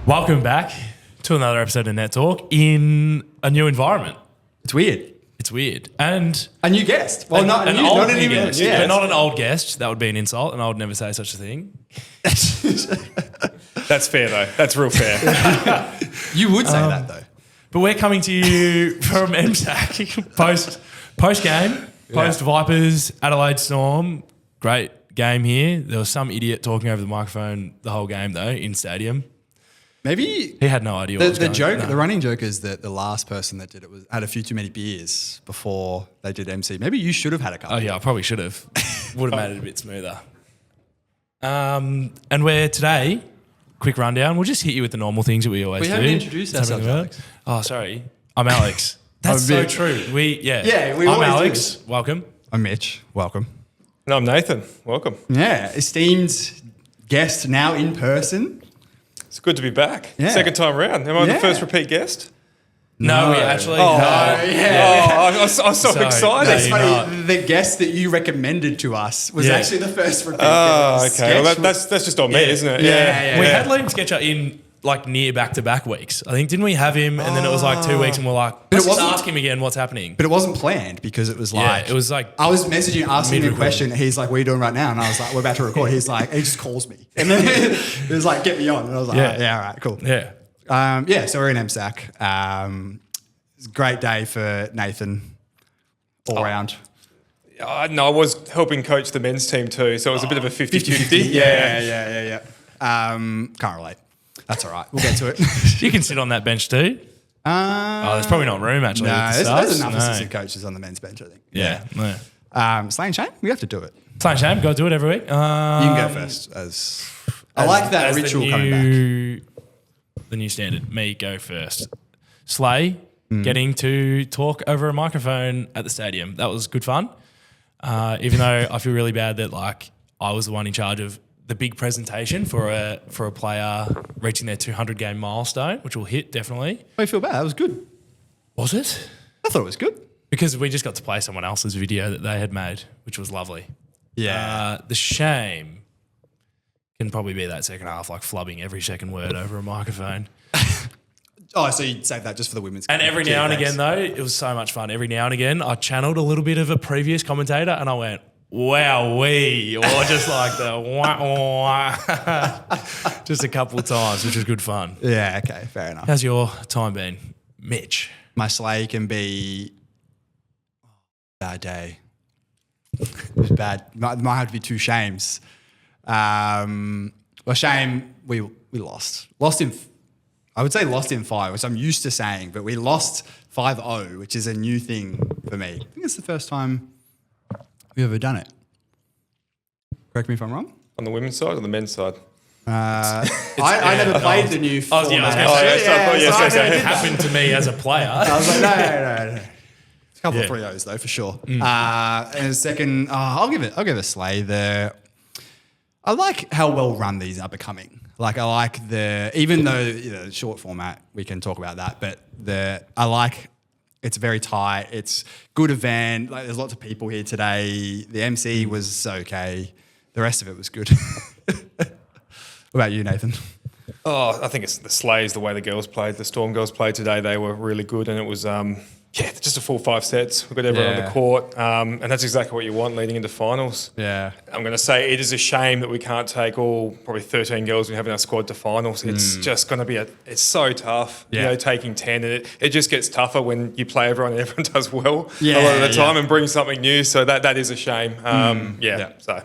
Welcome back to another episode of Net Talk in a new environment. It's weird. It's weird. And A new guest. Well, not an old new guest. guest. But not an old guest. That would be an insult, and I would never say such a thing. That's fair, though. That's real fair. You would say that, though. But we're coming to you from MSAC post game, post Vipers, Adelaide Storm. Great game here. There was some idiot talking over the microphone the whole game, though, in stadium. Maybe He had no idea what was going on. the running joke is that the last person that did it had a few too many beers before they did MC. Maybe you should have had a couple. Oh, yeah, I probably should have. Would have made it a bit smoother. And we're today, quick rundown. We'll just hit you with the normal things that we always do. We haven't introduced ourselves, Alex. Oh, sorry. I'm Alex. That's so true. we I'm always Alex. do. Welcome. I'm Mitch. Welcome. And I'm Nathan. Welcome. Yeah, esteemed guest now in person. It's good to be back. Yeah. Second time round. Am I the Yeah. first repeat guest? No, we actually. Oh, no. I was so Sorry. excited. No, It's you're funny, not. the guest that you recommended to us was Yeah. actually the first repeat Oh, guest. okay. Well, Sketch that's just on me, isn't it? Yeah. We had Liam Sketcher in like near back-to-back weeks. I think, didn't we have him? And then it was like 2 weeks and we're like, let's just wasn't- ask him again what's happening. But it wasn't planned because it was like... it was like... I was messaging, asking him a Mid-record. question. He's like, what are you doing right now? And I was like, we're about to record. He's like, he just calls me. And then he was like, get me on. And I was like, Yeah. all right, cool. Yeah. So we're in MSAC. It's a great day for Nathan all round. No, I was helping coach the men's team too, so it was a bit of a 50-50. Yeah. Can't relate. That's all right. We'll get to it. You can sit on that bench too. Oh, there's probably not room actually. No, with the there's subs. enough No. assistant coaches on the men's bench, I think. Yeah. No. Slay and Shane, we have to do it. Same shame. Got to do it every week. You can go first. I like that as the ritual coming back. The new standard. Me go first. Slay getting to talk over a microphone at the stadium. That was good fun. Even though I feel really bad that like I was the one in charge of the big presentation for a player reaching their 200 game milestone, which will hit definitely. I feel bad. That was good. Was it? I thought it was good. Because we just got to play someone else's video that they had made, which was lovely. Yeah. The shame can probably be that second half, like flubbing every second word over a microphone. So you'd save that just for the women's And game. every Yeah, now and thanks. again, though, it was so much fun. Every now and again, I channeled a little bit of a previous commentator and I went, wow-wee, or just like the wah-wah, just a couple of times, which was good fun. Yeah, okay, fair enough. How's your time been, Mitch? My slay can be bad day. It was bad. Might have to be two shames. Well, shame, we lost. I would say lost in 5, which I'm used to saying, but we lost 5-0, which is a new thing for me. I think it's the first time we've ever done it. Correct me if I'm wrong. On the women's side or the men's side? I never played the new format. I was gonna say, so yes. it happened to me as a player. I was like, no. A couple Yeah. of 3-0s though, for sure. And second, I'll give it a slay. I like how well run these are becoming. Like I like even though short format, we can talk about that, but I like it's very tight. It's good event. Like there's lots of people here today. The MC was okay. The rest of it was good. What about you, Nathan? Oh, I think it's the slays, the way the girls played. The Storm girls played today. They were really good, and it was just a full 5 sets. We got everyone on the court, and that's exactly what you want leading into finals. Yeah. I'm going to say it is a shame that we can't take all probably 13 girls we have in our squad to finals. It's just going to be it's so tough. Yeah. Taking 10, and it just gets tougher when you play everyone and everyone does well a lot Yeah, of the time and bring something new. So that is a shame. So.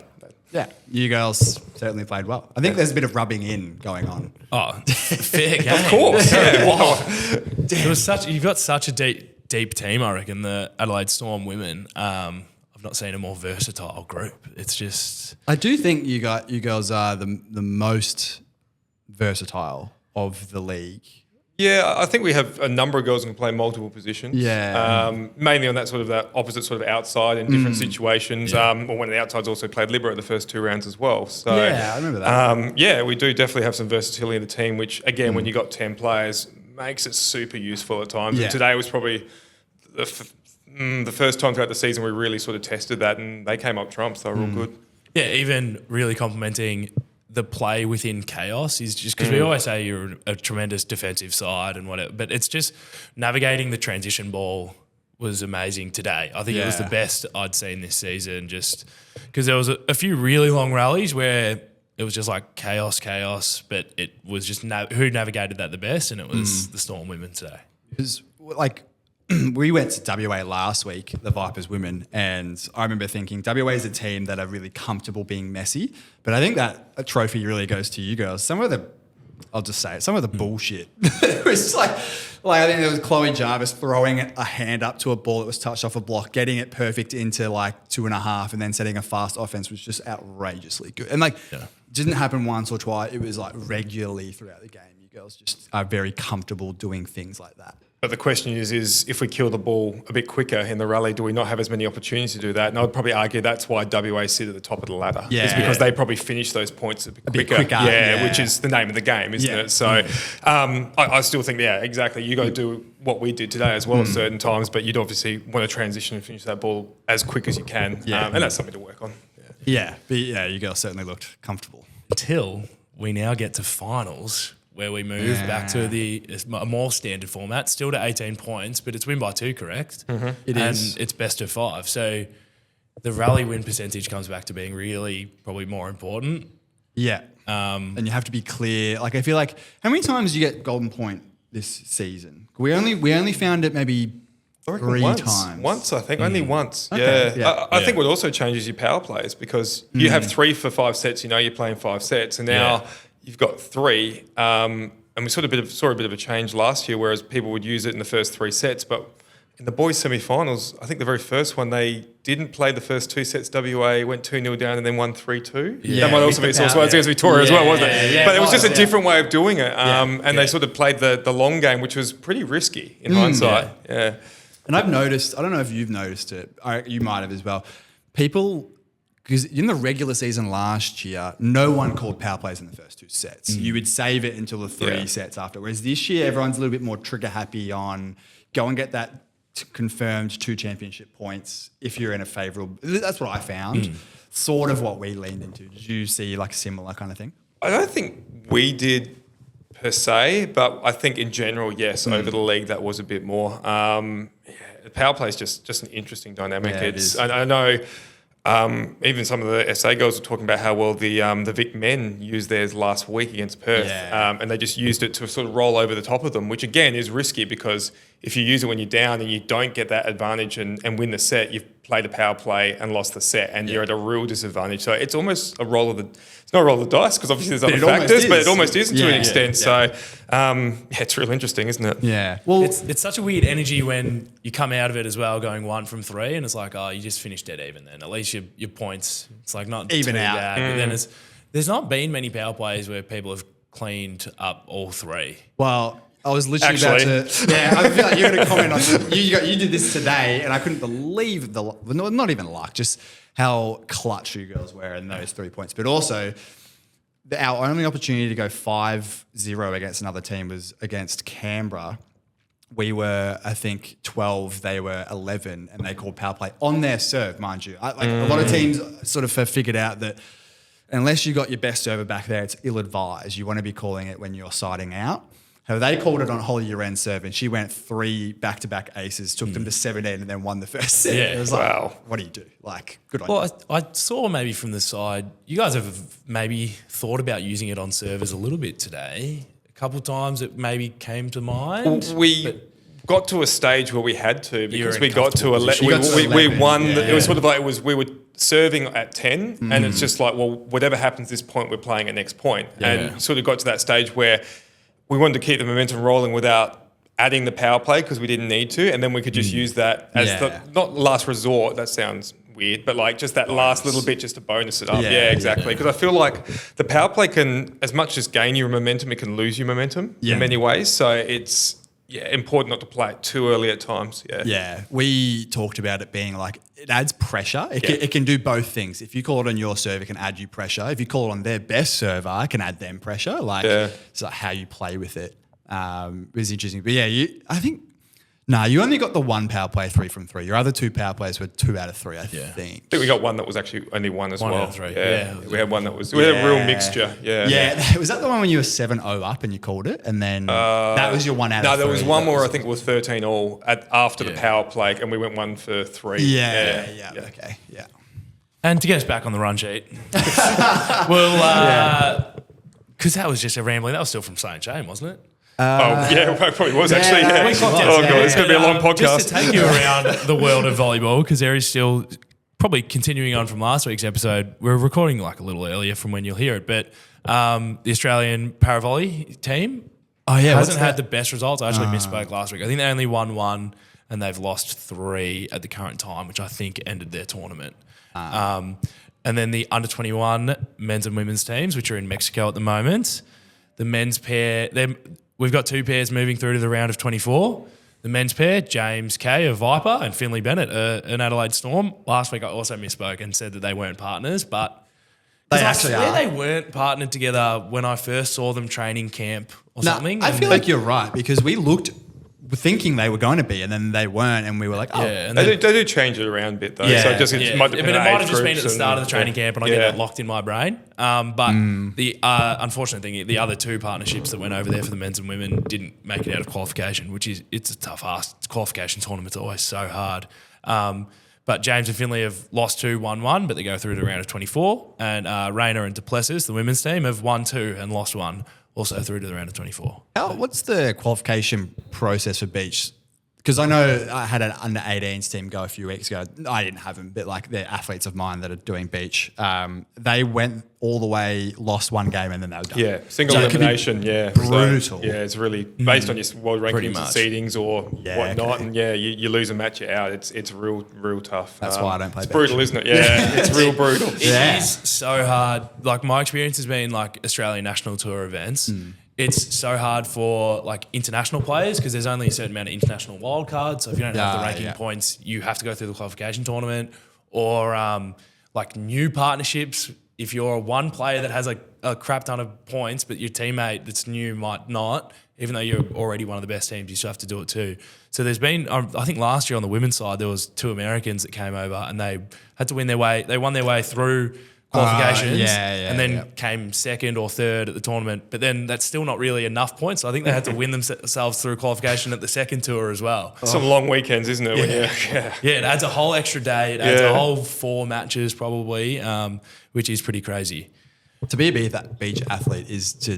Yeah, you girls certainly played well. I think there's a bit of rubbing in going on. Oh, fair game. Of course. Yeah. Wow. It was you've got such a deep team, I reckon, the Adelaide Storm women. I've not seen a more versatile group. It's just... I do think you girls are the most versatile of the league. Yeah, I think we have a number of girls who can play multiple positions. Yeah. Mainly on that opposite sort of outside in different situations. Or one of the outsides also played libero the first 2 rounds as well. So Yeah, I remember that. we do definitely have some versatility in the team, which again, when you got 10 players, makes it super useful at times. Yeah. And today was probably the first time throughout the season we really sort of tested that, and they came up trumps. They were all good. Yeah, even really complimenting the play within chaos is just because we always say you're a tremendous defensive side and whatever, but it's just navigating the transition ball was amazing today. I think it was the best I'd seen this season, just because there was a few really long rallies where it was just like chaos, but it was just who navigated that the best, and it was the Storm women today. Because like we went to WA last week, the Vipers women, and I remember thinking WA is a team that are really comfortable being messy, but I think that a trophy really goes to you girls. Some of the bullshit. It was just like I think there was Chloe Jarvis throwing a hand up to a ball that was touched off a block, getting it perfect into like 2.5, and then setting a fast offense was just outrageously good. And like, didn't happen once or twice. It was like regularly throughout the game. You girls just are very comfortable doing things like that. But the question is if we kill the ball a bit quicker in the rally, do we not have as many opportunities to do that? And I would probably argue that's why WA sit at the top of the ladder. Yeah. It's because they probably finish those points a bit quicker. Yeah, which is the name of the game, isn't it? So I still think, exactly. You got to do what we did today as well at certain times, but you'd obviously want to transition and finish that ball as quick as you can. And that's something to work on. But you girls certainly looked comfortable. Until we now get to finals, where we move back to a more standard format, still to 18 points, but it's win by 2, correct? Mm-hmm. It is. And it's best of 5. So the rally win percentage comes back to being really probably more important. Yeah. And you have to be clear. Like, I feel like, how many times do you get golden point this season? We only found it maybe 3 times. Once, I think. Only once. Okay. Yeah. I think what also changes your power plays, because you have 3 for 5 sets, you're playing 5 sets, and now you've got 3, and we saw a bit of a change last year, whereas people would use it in the first 3 sets. But in the boys' semi-finals, I think the very first one, they didn't play the first 2 sets. WA went 2-0 down and then won 3-2. That might also be against Victoria as well, wasn't it? But it was just a different way of doing it. And they sort of played the long game, which was pretty risky in hindsight. Yeah. And I've noticed, I don't know if you've noticed it, you might have as well, people... Because in the regular season last year, no one called power plays in the first 2 sets. You would save it until the 3 sets after. Whereas this year, everyone's a little bit more trigger happy on go and get that confirmed 2 championship points if you're in a favourable. That's what I found. Sort of what we leaned into. Did you see like a similar kind of thing? I don't think we did per se, but I think in general, yes, over the league that was a bit more. The power play is just an interesting dynamic. I know. Even some of the SA girls were talking about how well the Vic men used theirs last week against Perth, and they just used it to sort of roll over the top of them, which again is risky, because if you use it when you're down and you don't get that advantage and win the set, you've played a power play and lost the set, and you're at a real disadvantage. So it's almost it's not a roll of the dice, because obviously there's other factors, but it almost is to an extent. So it's real interesting, isn't it? Yeah. Well, it's such a weird energy when you come out of it as well, going 1 from 3, and it's like, you just finished dead even then. At least your points, it's like not even too out. bad. But then there's not been many power plays where people have cleaned up all 3. Well, I was literally about to. Yeah, I feel like you're going to comment on it. You did this today, and I couldn't believe not even luck, just how clutch you girls were in those 3 points. But also, our only opportunity to go 5-0 against another team was against Canberra. We were, I think, 12, they were 11, and they called power play on their serve, mind you. A lot of teams sort of have figured out that unless you got your best server back there, it's ill-advised. You want to be calling it when you're siding out. So they called it on Holly Uren's serve, and she went 3 back-to-back aces, took them to 17, and then won the first set. Yeah. It was like, what do you do? Like, good on you. Well, I saw maybe from the side, you guys have maybe thought about using it on servers a little bit today. A couple of times it maybe came to mind. We got to a stage where we had to, because we got to 11. We won. It was sort of like we were serving at 10, and it's just like, well, whatever happens this point, we're playing at next point. And sort of got to that stage where we wanted to keep the momentum rolling without adding the power play, because we didn't need to, and then we could just use that as not last resort. That sounds weird, but like just that last little bit just to bonus it up. Yeah, exactly. Because I feel like the power play can, as much as gain your momentum, it can lose your momentum in many ways. So it's important not to play it too early at times. Yeah, we talked about it being like, it adds pressure. It can do both things. If you call it on your serve, it can add you pressure. If you call it on their best server, it can add them pressure. It's like how you play with it. It was interesting. But I think Nah, you only got the one power play 3 from 3. Your other 2 power plays were 2 out of 3, I think. I think we got one that was actually only one as One well. out of 3. Yeah. We had one that was, we had a real mixture. Yeah. Yeah. Was that the one when you were 7-0 up and you called it? And then that was your 1 out of 3? No, there was one more, I think it was 13 all after the power play, and we went 1 for 3. Yeah. Okay. Yeah. And to get us back on the run sheet, well, because that was just a rambling. That was still from Say and Shame, wasn't it? It probably was actually. Yeah. We clocked it. Oh, God, it's going to be a long podcast. Just to take you around the world of volleyball, because there is still probably continuing on from last week's episode. We're recording like a little earlier from when you'll hear it, but the Australian Paravolley team hasn't had the best results. I actually misspoke last week. I think they only won 1 and they've lost 3 at the current time, which I think ended their tournament. And then the under-21 men's and women's teams, which are in Mexico at the moment. The men's pair, we've got 2 pairs moving through to the round of 24. The men's pair, James Kay of Viper and Finley Bennett, an Adelaide Storm. Last week I also misspoke and said that they weren't partners, but They actually are. they weren't partnered together when I first saw them training camp or something. I feel like you're right because we looked thinking they were going to be and then they weren't and we were like, oh. Yeah, and They do change it around a bit though. Yeah. So it might but depend it on might age have just been at the groups start of the training camp and I get that locked in my brain. But the unfortunate thing, the other 2 partnerships that went over there for the men's and women didn't make it out of qualification, it's a tough ask. Qualification tournament's always so hard. But James and Finley have lost 2, won 1, but they go through to the round of 24. And Rayner and Duplessis, the women's team, have won 2 and lost 1, also through to the round of 24. What's the qualification process for beach? Because I know I had an under-18s team go a few weeks ago. I didn't have them, but like they're athletes of mine that are doing beach. They went all the way, lost 1 game, and then they were done. Yeah, single elimination. Yeah, brutal. So, it's really based on your world rankings and seedings or whatnot. Okay. And you lose a match, you're out. It's real tough. That's why I don't play It's beach. brutal, isn't it? Yeah, it's real brutal. It is so hard. Like my experience has been like Australian national tour events. It's so hard for like international players because there's only a certain amount of international wild cards. So if you don't have the ranking points, you have to go through the qualification tournament. Or like new partnerships. If you're one player that has a crap ton of points, but your teammate that's new might not, even though you're already one of the best teams, you still have to do it too. So there's been, I think last year on the women's side, there was 2 Americans that came over and they had to win their way. They won their way through qualifications and then came 2nd or 3rd at the tournament. But then that's still not really enough points. So I think they had to win themselves through qualification at the 2nd tour as well. Some long weekends, isn't it? Yeah, it adds a whole extra day. It adds a whole 4 matches probably, which is pretty crazy. To be a beach athlete is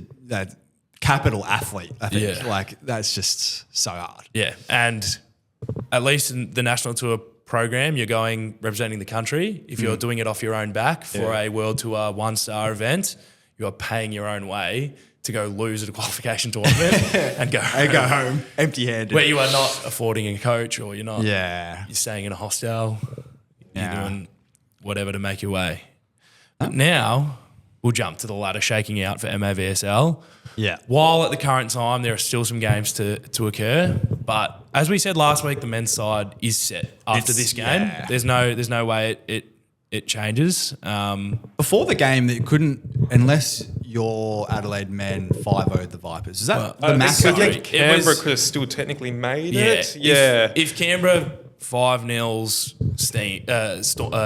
capital athlete, I think. Yeah. Like that's just so hard. Yeah, and at least in the national tour program, you're going representing the country. If you're doing it off your own back for a World Tour 1-star event, you're paying your own way to go lose at a qualification tournament and go home empty-handed. Where you are not affording a coach or you're not. Yeah. You're staying in a hostel. You're doing whatever to make your way. But now we'll jump to the ladder shaking out for MAVSL. Yeah. While at the current time there are still some games to occur, but as we said last week, the men's side is set after this game. Yeah. There's no way it changes. Before the game, it couldn't, unless your Adelaide men 5-0'd the Vipers. Is that the max? I I think? think Canberra could have still technically made it. If Canberra 5-0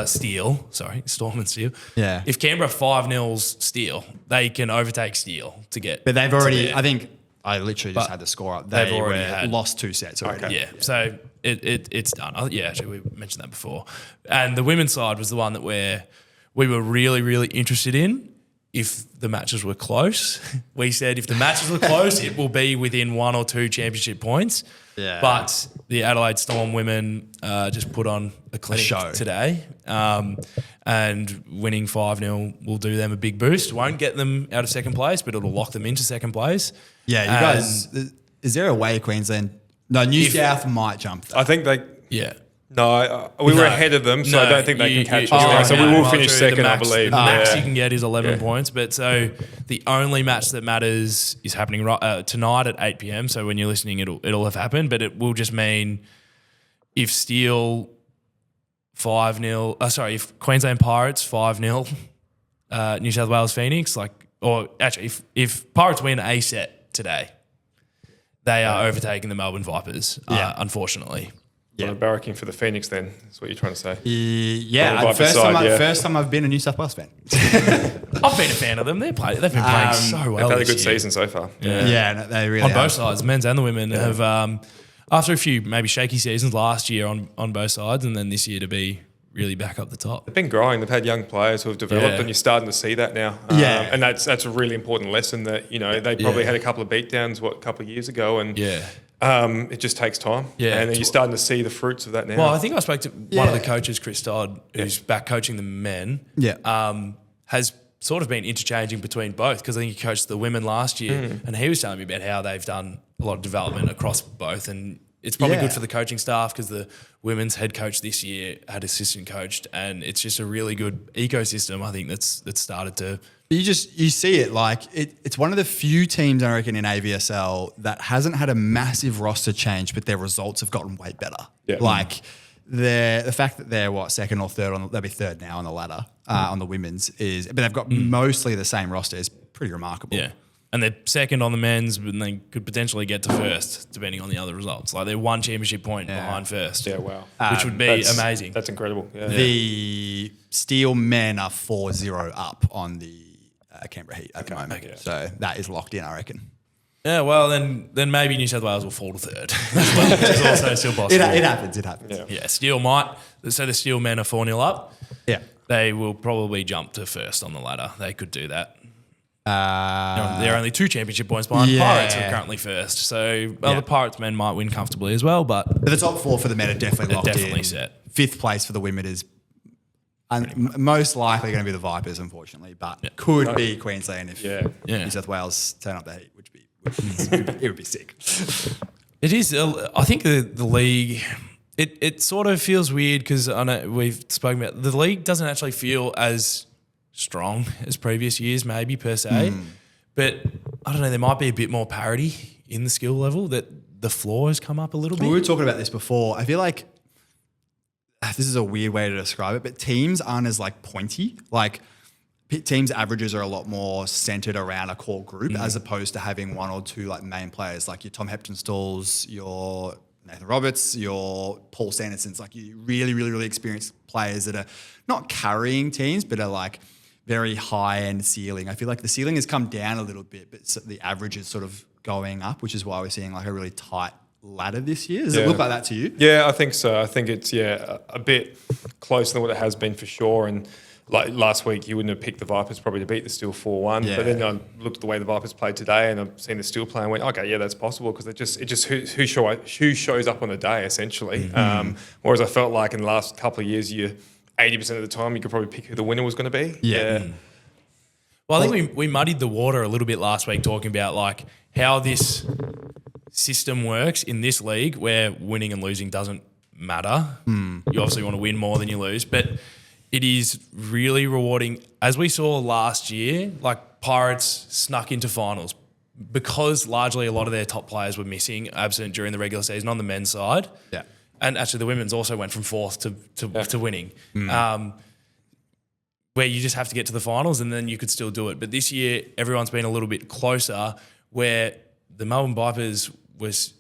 Steel, Storm and Steel. Yeah. If Canberra 5-0 Steel, they can overtake Steel to get. But they've already, there. I think, I literally just had the score up. They've already lost 2 sets already. Yeah, so it's done. Actually, we mentioned that before. And the women's side was the one that we were really, really interested in. If the matches were close, we said if the matches were close, it will be within 1 or 2 championship points. Yeah. But the Adelaide Storm women just put on a clinic show today, and winning 5-0 will do them a big boost. Won't get them out of second place, but it'll lock them into second place. Yeah, you guys, is there a way Queensland? No, New South might jump that. I think they. Yeah. No, we were ahead of them, so I don't think they can catch us now. So we will finish second, I believe. The max you can get is 11 points. But so the only match that matters is happening tonight at 8 p.m. So when you're listening, it'll have happened. But it will just mean if Steel 5-0, if Queensland Pirates 5-0, New South Wales Phoenix, if Pirates win a set today, they are overtaking the Melbourne Vipers, unfortunately. Yeah, barracking for the Phoenix. Then that's what you're trying to say. Yeah, first time I've been a New South Wales fan. I've been a fan of them. They've been playing so well. They've had a good this year. season so far. No, they really on have. both sides, men's and the women have. After a few maybe shaky seasons last year on both sides, and then this year to be really back up the top. They've been growing. They've had young players who have developed, and you're starting to see that now. And that's a really important lesson that they probably had a couple of beatdowns a couple of years ago, and it just takes time. And then you're starting to see the fruits of that now. Well, I think I spoke to one of the coaches, Chris Todd, who's back coaching the men. Has sort of been interchanging between both because I think he coached the women last year, and he was telling me about how they've done a lot of development across both, and it's probably good for the coaching staff because the women's head coach this year had assistant coached, and it's just a really good ecosystem. I think that's started to. You see it like it's one of the few teams I reckon in AVSL that hasn't had a massive roster change, but their results have gotten way better. Like the fact that they're second or third they'll be third now on the ladder on the women's but they've got mostly the same roster is pretty remarkable. Yeah. And they're second on the men's, but they could potentially get to first, depending on the other results. Like they're one championship point behind first. Yeah, wow. Which would be amazing. That's incredible. Yeah. The Steel men are 4-0 up on the Canberra Heat at the moment. Okay. So that is locked in, I reckon. Yeah, well, then maybe New South Wales will fall to third, which is also still possible. It happens. Yeah, Steel might. So the Steel men are 4-0 up. Yeah. They will probably jump to first on the ladder. They could do that. They're only 2 championship points behind Pirates, who are currently first. So the Pirates men might win comfortably as well, but the top 4 for the men are definitely locked in. Definitely set. 5th place for the women is most likely going to be the Vipers, unfortunately, but could be Queensland if New South Wales turn up the Heat, which it would be sick. It is. I think the league. It sort of feels weird because I know we've spoken about the league doesn't actually feel as strong as previous years, maybe per se, but I don't know. There might be a bit more parity in the skill level that the floor has come up a little bit. We were talking about this before. I feel like this is a weird way to describe it, but teams aren't as pointy. Like teams' averages are a lot more centered around a core group as opposed to having 1 or 2 main players, like your Tom Heptonstalls, your Nathan Roberts, your Paul Sandersons, you really, really, really experienced players that are not carrying teams, but are very high-end ceiling. I feel like the ceiling has come down a little bit, but the average is sort of going up, which is why we're seeing a really tight ladder this year. Does it look like that to you? Yeah, I think so. I think it's a bit closer than what it has been for sure. And last week, you wouldn't have picked the Vipers probably to beat the Steel 4-1. But then I looked at the way the Vipers played today, and I've seen the Steel play and went, okay, yeah, that's possible because it just who shows up on the day essentially. Whereas I felt like in the last couple of years, 80% of the time, you could probably pick who the winner was going to be. Yeah. Well, I think we muddied the water a little bit last week talking about how this system works in this league where winning and losing doesn't matter. You obviously want to win more than you lose, but it is really rewarding. As we saw last year, Pirates snuck into finals because largely a lot of their top players were missing, absent during the regular season on the men's side. Yeah. And actually the women's also went from 4th to winning. Where you just have to get to the finals and then you could still do it. But this year, everyone's been a little bit closer where the Melbourne Vipers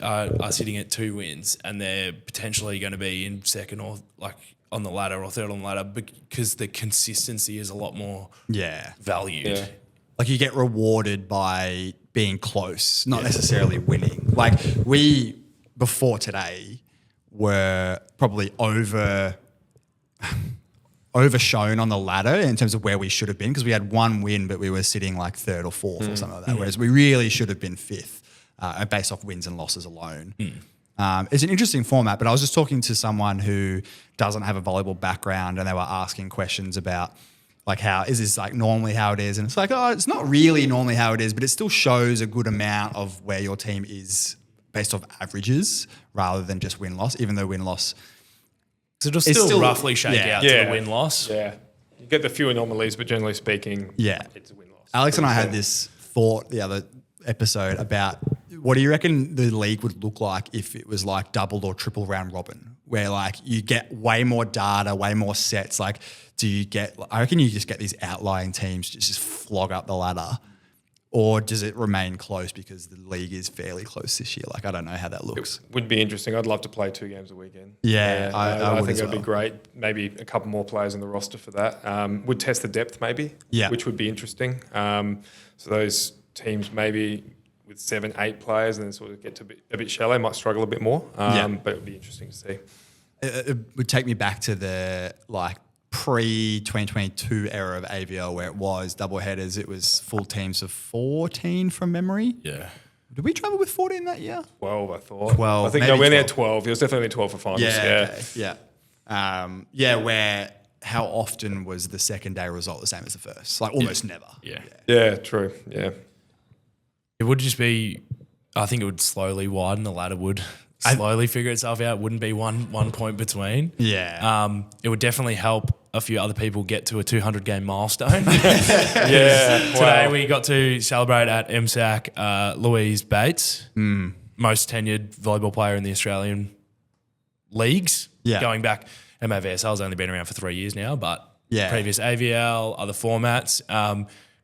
are sitting at 2 wins and they're potentially going to be in second or on the ladder or third on the ladder because the consistency is a lot more valued. Yeah. You get rewarded by being close, not necessarily winning. We, before today, were probably overshown on the ladder in terms of where we should have been because we had 1 win, but we were sitting 3rd or 4th or something like that, whereas we really should have been 5th based off wins and losses alone. It's an interesting format, but I was just talking to someone who doesn't have a volleyball background and they were asking questions about how is this normally how it is? And it's it's not really normally how it is, but it still shows a good amount of where your team is based off averages rather than just win-loss, even though win-loss... So it'll still roughly shake out to the win-loss. Yeah. You get the few anomalies, but generally speaking, it's a win-loss. Alex and I had this thought the other episode about what do you reckon the league would look like if it was double or triple round robin, where you get way more data, way more sets. Do you get... I reckon you just get these outlying teams just flog up the ladder. Or does it remain close because the league is fairly close this year? Like, I don't know how that looks. It would be interesting. I'd love to play 2 games a weekend. Yeah, I would think as it would be well. great. Maybe a couple more players on the roster for that. Would test the depth maybe, which would be interesting. So those teams maybe with 7, 8 players and then sort of get to a bit shallow might struggle a bit more. But it would be interesting to see. It would take me back to the pre-2022 era of AVL where it was double headers. It was full teams of 14 from memory. Yeah. Did we travel with 14 that year? 12, I thought. 12, I think maybe we only had 12. 12. It was definitely 12 for finals. Okay. Yeah. Where how often was the second day result the same as the first? Like almost never. Yeah, true. Yeah. It would just be, I think it would slowly widen. The ladder would slowly figure itself out. Wouldn't be one point between. Yeah. It would definitely help a few other people get to a 200 game milestone. Today we got to celebrate at MSAC Louise Bates, most tenured volleyball player in the Australian leagues. Yeah. Going back, MAVSL's only been around for 3 years now, but Yeah. previous AVL, other formats,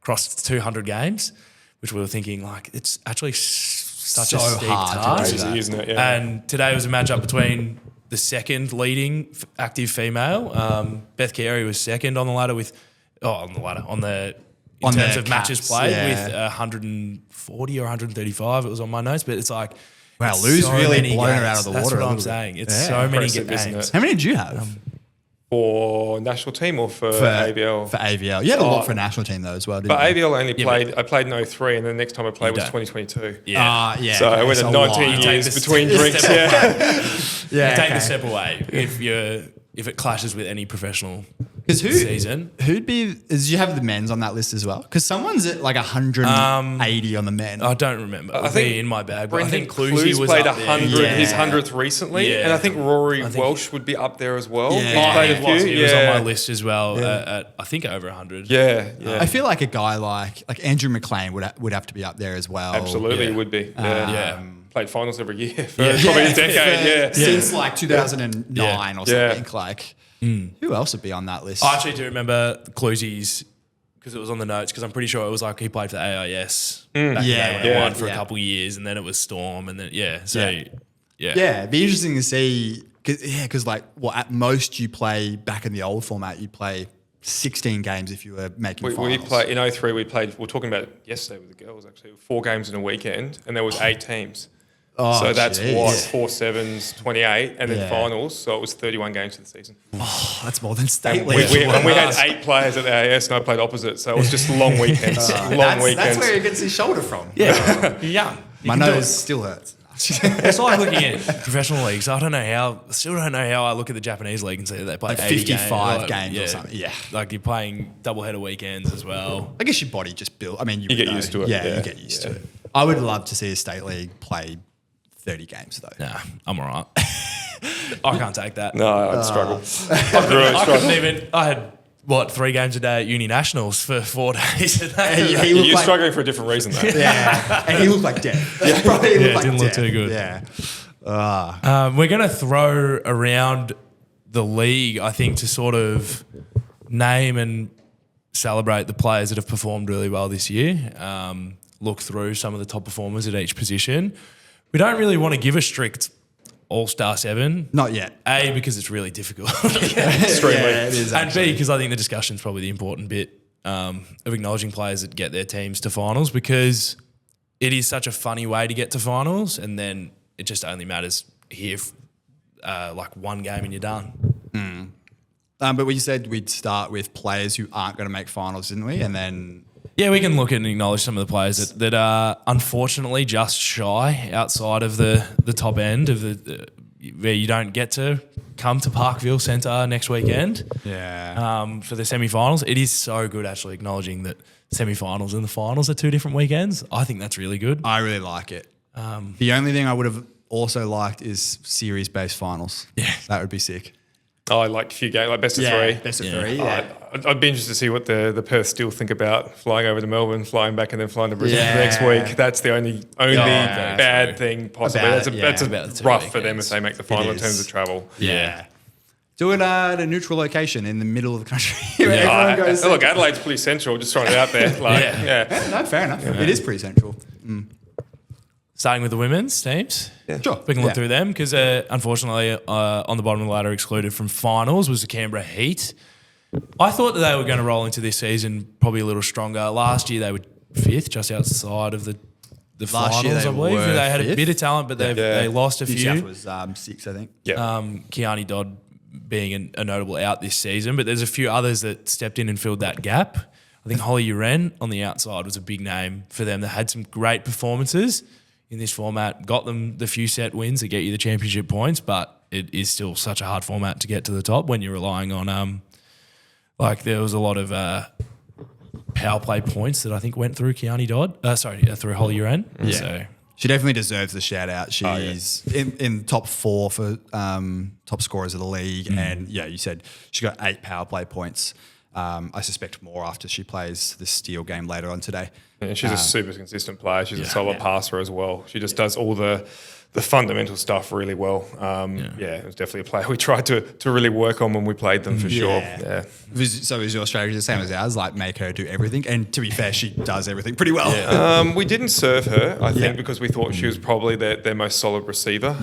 crossed 200 games, which we were thinking like it's actually such a steep hard to task. do that. Isn't it? Yeah. And today was a matchup between the second leading active female. Beth Carey was second on the ladder in terms of matches caps, played with 140 or 135. It was on my notes, but it's like Wow, it's Lou's really many blown her games. out of the That's water what a I'm little bit. saying. It's Yeah. so many Impressive, isn't games. it? How many did you have For national team or for AVL? For AVL. You had a lot for national team though as well, didn't But you? AVL only played. I played in 03, and then the next time I played was don't. 2022. Yeah. Yeah. So I went it's at a 19 lot. years Take the between step drinks. away. Yeah. Take the step away if it clashes with any professional Because season. who'd be? Did you have the men's on that list as well? Because someone's at like 180 on the men. I don't remember. It'll be in my bag. But I Brendan think Clusie Clues was played up there. 100, Yeah. his 100th recently, Yeah. and I think Rory Welsh would be up there as well. Yeah. He's Oh, played It a few. was on my list as well at I think over 100. Yeah, I feel like a guy like Andrew McLean would have to be up there as well. absolutely, yeah. it would be. Yeah. Yeah. Played finals every year for probably a decade. Since like 2009 or Yeah. something. Like, who else would be on that list? I actually do remember Clusie's because it was on the notes because I'm pretty sure it was like he played for the AIS back in the day when it won for a couple of years and then it was Storm and then yeah. it'd be interesting to see. Because like, at most you play back in the old format, you play 16 games if you were making We finals. played in 03. We were talking about it yesterday with the girls actually. 4 games in a weekend, and there was 8 teams. Oh, So that's jeez. what 4 sevens, 28, and then Yeah. finals. So it was 31 games for the season. Oh, that's more than state And we league. had 8 players at the AIS, and I played opposite. So it was just long weekends. Long weekends. That's where he gets his shoulder from. Yeah. Young. My nose still hurts. It's like looking at professional leagues. I still don't know how I look at the Japanese league and see that they play Like 80 55 games or something. Yeah. Like you're playing doubleheader weekends as well. I guess your body just built. I mean, you get used to it. Yeah, Yeah. you get used to it. I would love to see a state league play 30 games though. Nah, I'm all right. I can't take that. No, I'd struggle. I couldn't even. I had 3 games a day at uni nationals for 4 days a day. He looked You're like, struggling for a different reason, though. yeah, and he looked like death. Yeah, probably Yeah, looked it like didn't look death. too good. Yeah. We're going to throw around the league, I think, to sort of name and celebrate the players that have performed really well this year. Look through some of the top performers at each position. We don't really want to give a strict all-star 7. Not yet. A, because it's really difficult. Extremely. Yeah, it is And actually. B, because I think the discussion's probably the important bit of acknowledging players that get their teams to finals because it is such a funny way to get to finals and then it just only matters here like 1 game and you're done. But we said we'd start with players who aren't going to make finals, didn't we? And then Yeah, we can look at and acknowledge some of the players that are unfortunately just shy outside of the top end of where you don't get to come to Parkville Centre next weekend. For the semi-finals. It is so good actually acknowledging that semi-finals and the finals are 2 different weekends. I think that's really good. I really like it. The only thing I would have also liked is series-based finals. Yeah. That would be sick. Oh, I like a few games, like best of 3. Best of Yeah. 3, yeah. I'd be interested to see what the Perth still think about flying over to Melbourne, flying back, and then flying to Brisbane Yeah. next week. That's the only bad thing possible. About that's it, yeah. that's About the 2 rough for them weekends. if they make the final in is. terms of travel. Yeah. Do it at a neutral location in the middle of the country. Where everyone goes. Look, Adelaide's pretty central. Just throwing it out there. Like, yeah. No, fair enough. It is pretty central. Starting with the women's teams. Yeah. Sure. We can look through them because unfortunately on the bottom of the ladder excluded from finals was the Canberra Heat. I thought that they were going to roll into this season probably a little stronger. Last year they were 5th, just outside of the Last year finals, they I believe. were They had a 5th. bit of talent, but they lost a New few. South was 6th, I think. Yeah. Kiani Dodd being a notable out this season, but there's a few others that stepped in and filled that gap. I think Holly Uren on the outside was a big name for them. They had some great performances in this format, got them the few set wins that get you the championship points, but it is still such a hard format to get to the top when you're relying on there was a lot of power play points that I think went through Kiani Dodd. Through Holly Uren. Yeah. So She definitely deserves the shout out. She's in top 4 for top scorers of the league. And you said she got 8 power play points. I suspect more after she plays the Steel game later on today. And she's a super consistent player. She's a solid passer as well. She just does all the fundamental stuff really well. It was definitely a player we tried to really work on when we played them for sure. Yeah. So is your strategy the same as ours? Like make her do everything? And to be fair, she does everything pretty well. We didn't serve her, I think, because we thought she was probably their most solid receiver.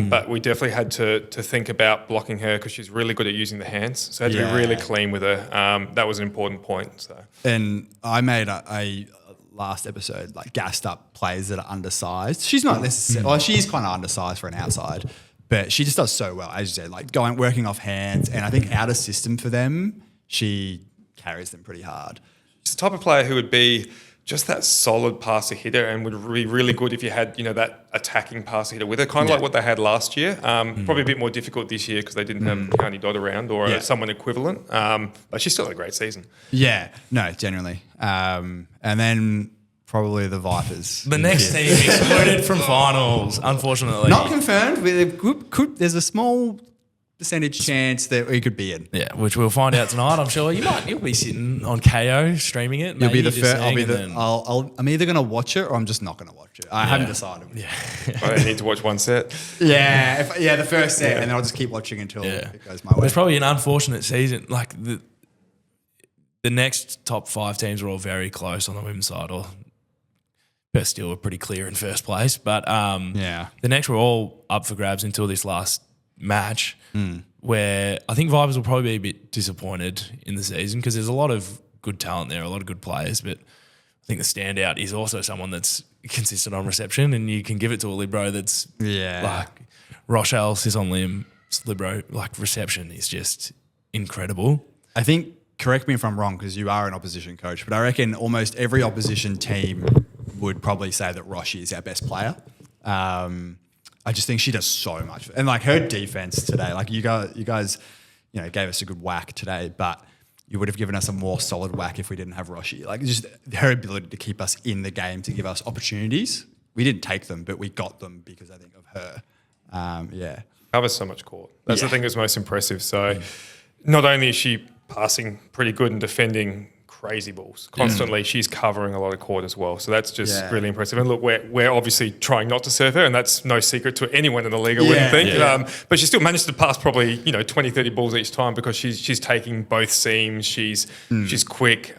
But we definitely had to think about blocking her because she's really good at using the hands. So had to be really clean with her. That was an important point. So. And I made a last episode, like gassed up players that are undersized. She's not necessarily, well, she is kind of undersized for an outside, but she just does so well, as you said, like working off hands. And I think out of system for them, she carries them pretty hard. She's the type of player who would be just that solid passer hitter and would be really good if you had, that attacking passer hitter with her, kind of like what they had last year. Probably a bit more difficult this year because they didn't have Kiani Dodd around or someone equivalent. But she's still had a great season. Yeah, no, genuinely. And then probably the Vipers. the next team excluded from finals, unfortunately. Not confirmed. There's a small percentage chance that we could be in. Yeah, which we'll find out tonight. I'm sure you'll be sitting on KO streaming it. You'll be the just first. seeing, I'm either going to watch it or I'm just not going to watch it. I haven't decided. Yeah. I don't need to watch one set. The first set, and then I'll just keep watching until it goes my way. It's probably an unfortunate season. Like the next top 5 teams are all very close on the women's side, or Perth still were pretty clear in first place. But the next were all up for grabs until this last match, where I think Vipers will probably be a bit disappointed in the season because there's a lot of good talent there, a lot of good players, but I think the standout is also someone that's consistent on reception, and you can give it to a libero that's like Rochelle, sis on limb, libero, like reception is just incredible. I think, correct me if I'm wrong because you are an opposition coach, but I reckon almost every opposition team would probably say that Roshi is our best player. I just think she does so much. And like her defense today, like you guys, gave us a good whack today, but you would have given us a more solid whack if we didn't have Roshi. Like just her ability to keep us in the game, to give us opportunities. We didn't take them, but we got them because I think of her. Covers so much court. That's the thing that's most impressive. So not only is she passing pretty good and defending crazy balls constantly, she's covering a lot of court as well. So that's just really impressive. And look, we're obviously trying not to serve her, and that's no secret to anyone in the league, I wouldn't think. But she still managed to pass probably 20, 30 balls each time because she's taking both seams. She's quick.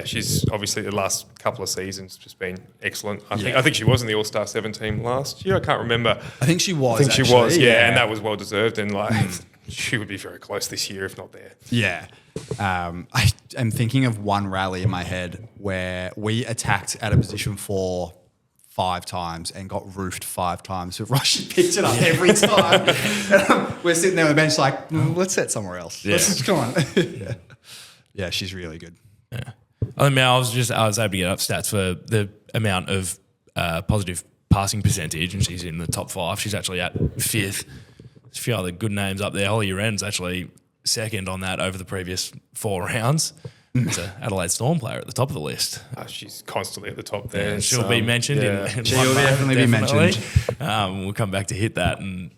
She's obviously the last couple of seasons just been excellent. I think she was in the All-Star 7 team last year. I can't remember. I think she was. She was, and that was well deserved. And she would be very close this year, if not there. Yeah. I am thinking of one rally in my head where we attacked at a position 4 5 times and got roofed 5 times. But Roshi picked it up every time. And we're sitting there on the bench like, let's set somewhere else. Come on. Yeah, she's really good. Yeah. I mean, I was able to get up stats for the amount of positive passing percentage, and she's in the top 5. She's actually at 5th. There's a few other good names up there. Holly Uren's actually second on that over the previous 4 rounds. It's an Adelaide Storm player at the top of the list. She's constantly at the top there. Yeah, she'll be mentioned. She'll definitely be mentioned. We'll come back to hit that, and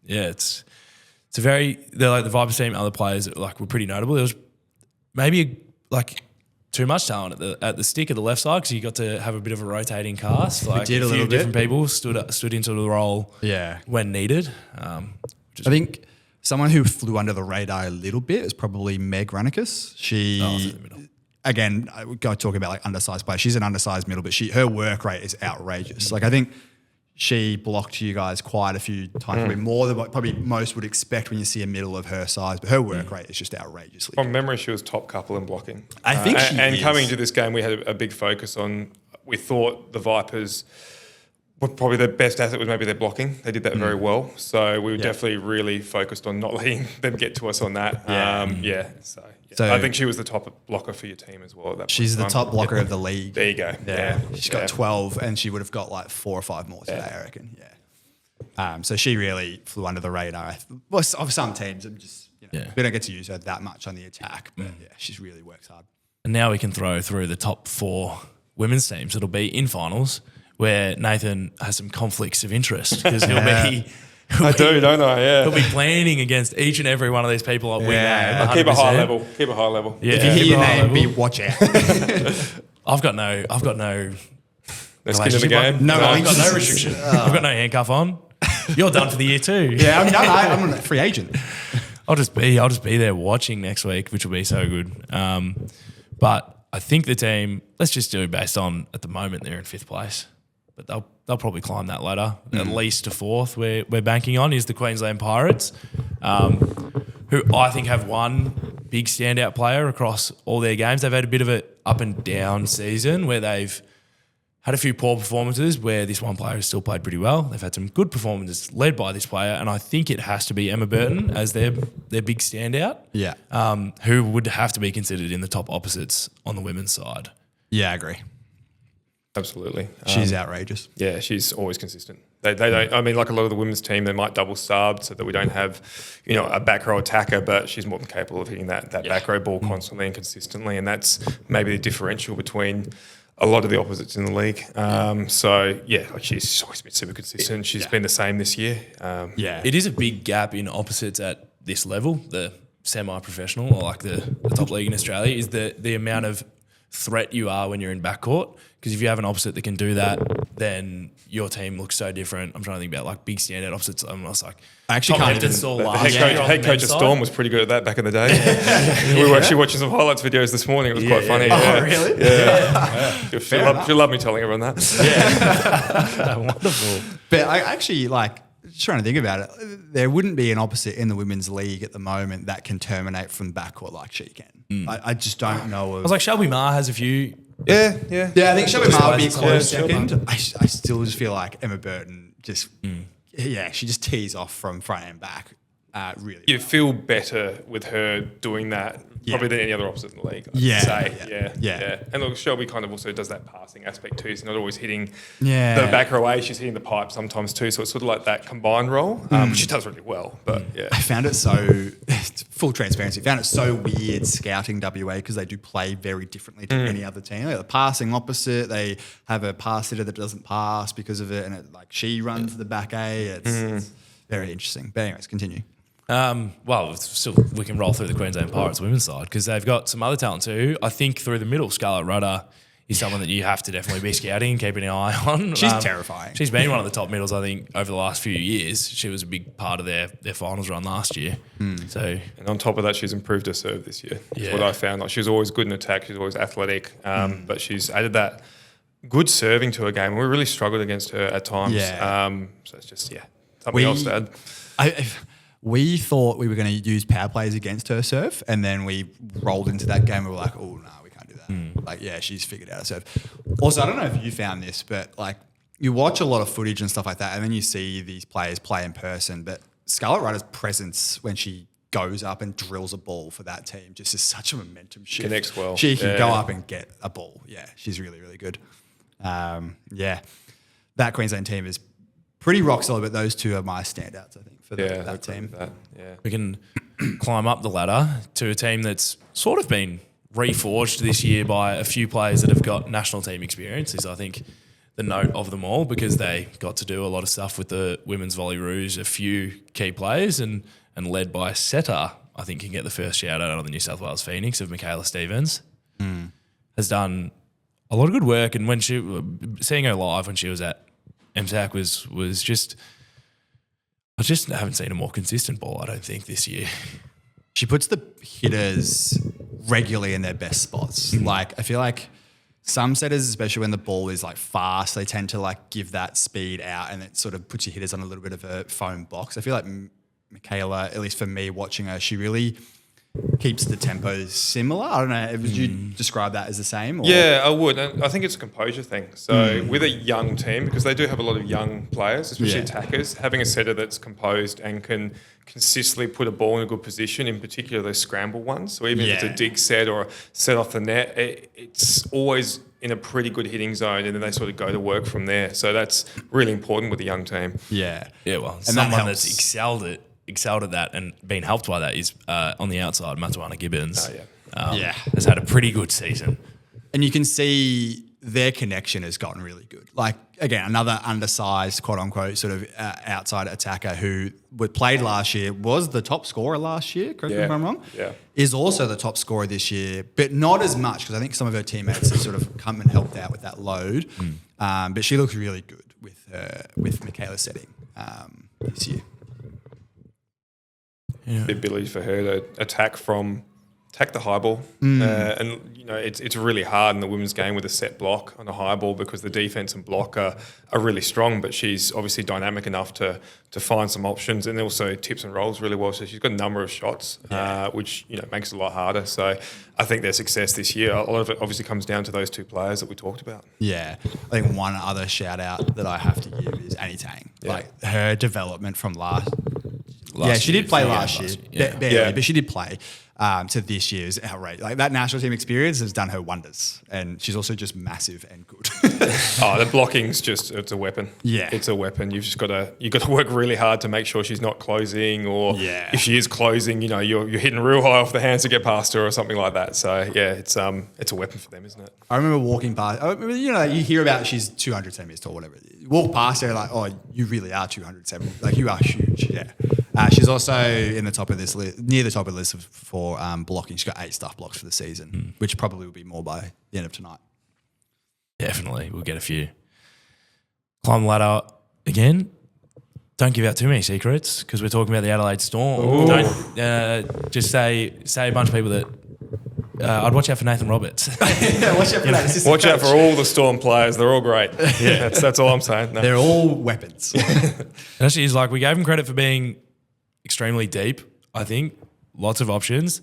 it's a very, they're like the Vipers team. Other players that, were pretty notable. There was maybe too much talent at the stick of the left side because you got to have a bit of a rotating cast. We did a little bit. Different people stood into the role when needed. I think Someone who flew under the radar a little bit is probably Meg Runnicus. She, again, we go talking about like undersized players. She's an undersized middle, but her work rate is outrageous. Like I think she blocked you guys quite a few times, probably more than what probably most would expect when you see a middle of her size. But her work rate is just outrageously. From memory, she was top couple in blocking. I think she and is. Coming into this game, we had a big focus on. We thought the Vipers. Probably their best asset was maybe their blocking. They did that very well. So we were definitely really focused on not letting them get to us on that. So I think she was the top blocker for your team as well. At that point She's the top blocker of the league. There you go. Yeah. She's got 12 and she would have got like 4 or 5 more today, I reckon. Yeah. So she really flew under the radar. Well, of some teams, we don't get to use her that much on the attack. But she really works hard. And now we can throw through the top 4 women's teams. It'll be in finals, where Nathan has some conflicts of interest because he'll be don't I? Yeah. He'll be planning against each and every one of these people we name. Keep a high level. Keep a high level. Yeah, if you hear your name, watch out. I've got no No skin in the game. No, I've got no restriction. I've got no handcuff on. You're done for the year too. Yeah, I'm a free agent. I'll just be there watching next week, which will be so good. But I think the team, let's just do it based on at the moment they're in 5th place. But they'll probably climb that ladder at least to 4th. We're banking on is the Queensland Pirates, who I think have one big standout player across all their games. They've had a bit of an up and down season where they've had a few poor performances where this one player has still played pretty well. They've had some good performances led by this player, and I think it has to be Emma Burton as their big standout. Yeah. Who would have to be considered in the top opposites on the women's side. Yeah, I agree. Absolutely. She's outrageous. Yeah, she's always consistent. They don't. I mean, like a lot of the women's team, they might double sub so that we don't have, a back row attacker. But she's more than capable of hitting that back row ball constantly and consistently, and that's maybe the differential between a lot of the opposites in the league. She's always been super consistent. She's been the same this year. It is a big gap in opposites at this level, the semi-professional or like the top league in Australia, is the amount of threat you are when you're in backcourt. Because if you have an opposite that can do that, then your team looks so different. I'm trying to think about like big standout opposites. I was actually can't even. The head coach of Storm was pretty good at that back in the day. We were actually watching some highlights videos this morning. It was quite funny. Oh, really? Yeah. She'll love me telling everyone that. Yeah. Wonderful. But I actually just trying to think about it. There wouldn't be an opposite in the women's league at the moment that can terminate from backcourt like she can. I just don't know. I was like, Shelby Maher has a few. Yeah. I think Shelby Maher would be a close Yeah, second. I still just feel like Emma Burton she just tees off from front and back really. You feel better with her doing that probably than any other opposite in the league. I'd say. Yeah. And look, Shelby kind of also does that passing aspect too. She's not always hitting the back her away. She's hitting the pipe sometimes too. So it's sort of like that combined role, which she does really well. But I found it so, full transparency, found it so weird scouting WA because they do play very differently to any other team. They're the passing opposite. They have a pass hitter that doesn't pass because of it. And she runs the back A. It's very interesting. But anyways, continue. We can roll through the Queensland Pirates women's side because they've got some other talent too. I think through the middle, Scarlett Rudder is someone that you have to definitely be scouting, keeping an eye on. She's terrifying. She's been one of the top middles, I think, over the last few years. She was a big part of their finals run last year. And on top of that, she's improved her serve this year. That's what I found. She was always good in attack. She's always athletic, but she's added that good serving to her game. We really struggled against her at times. So it's just something else to add. We thought we were going to use power plays against her serve, and then we rolled into that game and we were like, oh, no, we can't do that. She's figured out her serve. Also, I don't know if you found this, but you watch a lot of footage and stuff like that, and then you see these players play in person, but Scarlett Rudder's presence when she goes up and drills a ball for that team just is such a momentum shift. Connects well. She can go up and get a ball. Yeah, she's really, really good. That Queensland team is pretty rock solid, but those two are my standouts, I think, for that team. We can climb up the ladder to a team that's sort of been reforged this year by a few players that have got national team experience is, I think, the note of them all because they got to do a lot of stuff with the women's volley rouge, a few key players, and led by setter, I think can get the first shout out of the New South Wales Phoenix of Michaela Stevens. Has done a lot of good work, and when seeing her live when she was at MSAC was just, I just haven't seen a more consistent ball, I don't think, this year. She puts the hitters regularly in their best spots. Like, I feel like some setters, especially when the ball is like fast, they tend to like give that speed out and it sort of puts your hitters on a little bit of a foam box. I feel like Michaela, at least for me watching her, she really keeps the tempo similar. I don't know. Would you describe that as the same? Or? Yeah, I would. And I think it's a composure thing. So with a young team, because they do have a lot of young players, especially attackers, having a setter that's composed and can consistently put a ball in a good position, in particular those scramble ones. So even if it's a dig set or a set off the net, it's always in a pretty good hitting zone, and then they sort of go to work from there. So that's really important with a young team. Yeah. Yeah, well, And someone that's excelled at that and been helped by that is on the outside, Matuana Gibbons. Has had a pretty good season. And you can see their connection has gotten really good. Like, again, another undersized, quote unquote, sort of outside attacker who played last year, was the top scorer last year, correct me if I'm wrong, is also the top scorer this year, but not as much because I think some of her teammates have sort of come and helped out with that load. But she looks really good with Michaela's setting this year. Yeah. The ability for her to attack the high ball. And, you know, it's really hard in the women's game with a set block on a high ball because the defence and block are really strong, but she's obviously dynamic enough to find some options and also tips and rolls really well. So she's got a number of shots, which, you know, makes it a lot harder. So I think their success this year, a lot of it obviously comes down to those two players that we talked about. Yeah. I think one other shout out that I have to give is Annie Tang. Like her development from last she did play last year, barely, but she did play. To this year's outrage. Like that national team experience has done her wonders. And she's also just massive and good. The blocking's it's a weapon. Yeah. It's a weapon. You've got to work really hard to make sure she's not closing, or if she is closing, you know, you're hitting real high off the hands to get past her or something like that. So yeah, it's a weapon for them, isn't it? I remember walking past, you know, you hear about she's 200 centimeters tall, whatever. You walk past her like, oh, you really are 200 centimeters. Like you are huge. Yeah. She's also in the top of this list, near the top of the list for blocking. She's got 8 stuff blocks for the season, which probably will be more by the end of tonight. Definitely, we'll get a few. Climb the ladder again. Don't give out too many secrets because we're talking about the Adelaide Storm. Ooh. Don't just say a bunch of people that I'd watch out for Nathan Roberts. Watch out for that. Watch out for all the Storm players. They're all great. Yeah, that's all I'm saying. No. They're all weapons. Actually, he's like, we gave him credit for being extremely deep, I think. Lots of options,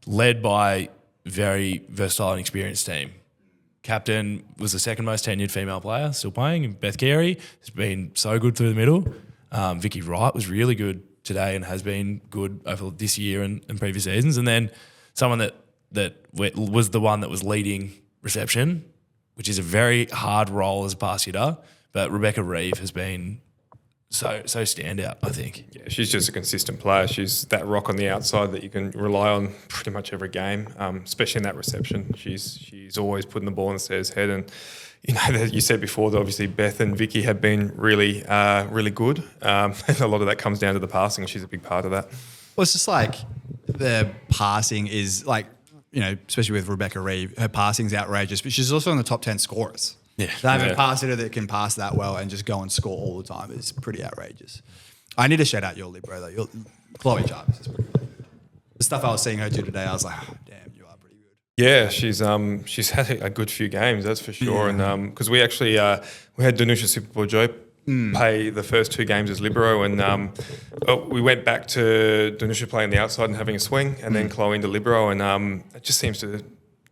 led by very versatile and experienced team. Captain was the second most tenured female player, still playing. Beth Carey has been so good through the middle. Vicky Wright was really good today and has been good over this year and previous seasons. And then someone that was the one that was leading reception, which is a very hard role as a pass hitter. But Rebecca Reeve has been so standout, I think. Yeah, she's just a consistent player. She's that rock on the outside that you can rely on pretty much every game, especially in that reception. She's always putting the ball in the setter's head. And, you know, you said before that obviously Beth and Vicky have been really good. And a lot of that comes down to the passing, and she's a big part of that. Well, it's just like the passing is like, you know, especially with Rebecca Reeve, her passing's outrageous, but she's also in the top 10 scorers. Yeah. To have a pass hitter that can pass that well and just go and score all the time is pretty outrageous. I need to shout out your libero though. Chloe Jarvis is pretty good. The stuff I was seeing her do today, I was like, oh, damn, you are pretty good. Yeah, she's had a good few games, that's for sure. Yeah. And because we actually we had Danusha Sipapojo play the first 2 games as libero, and we went back to Danusha playing the outside and having a swing, and then Chloe into libero, and it just seems to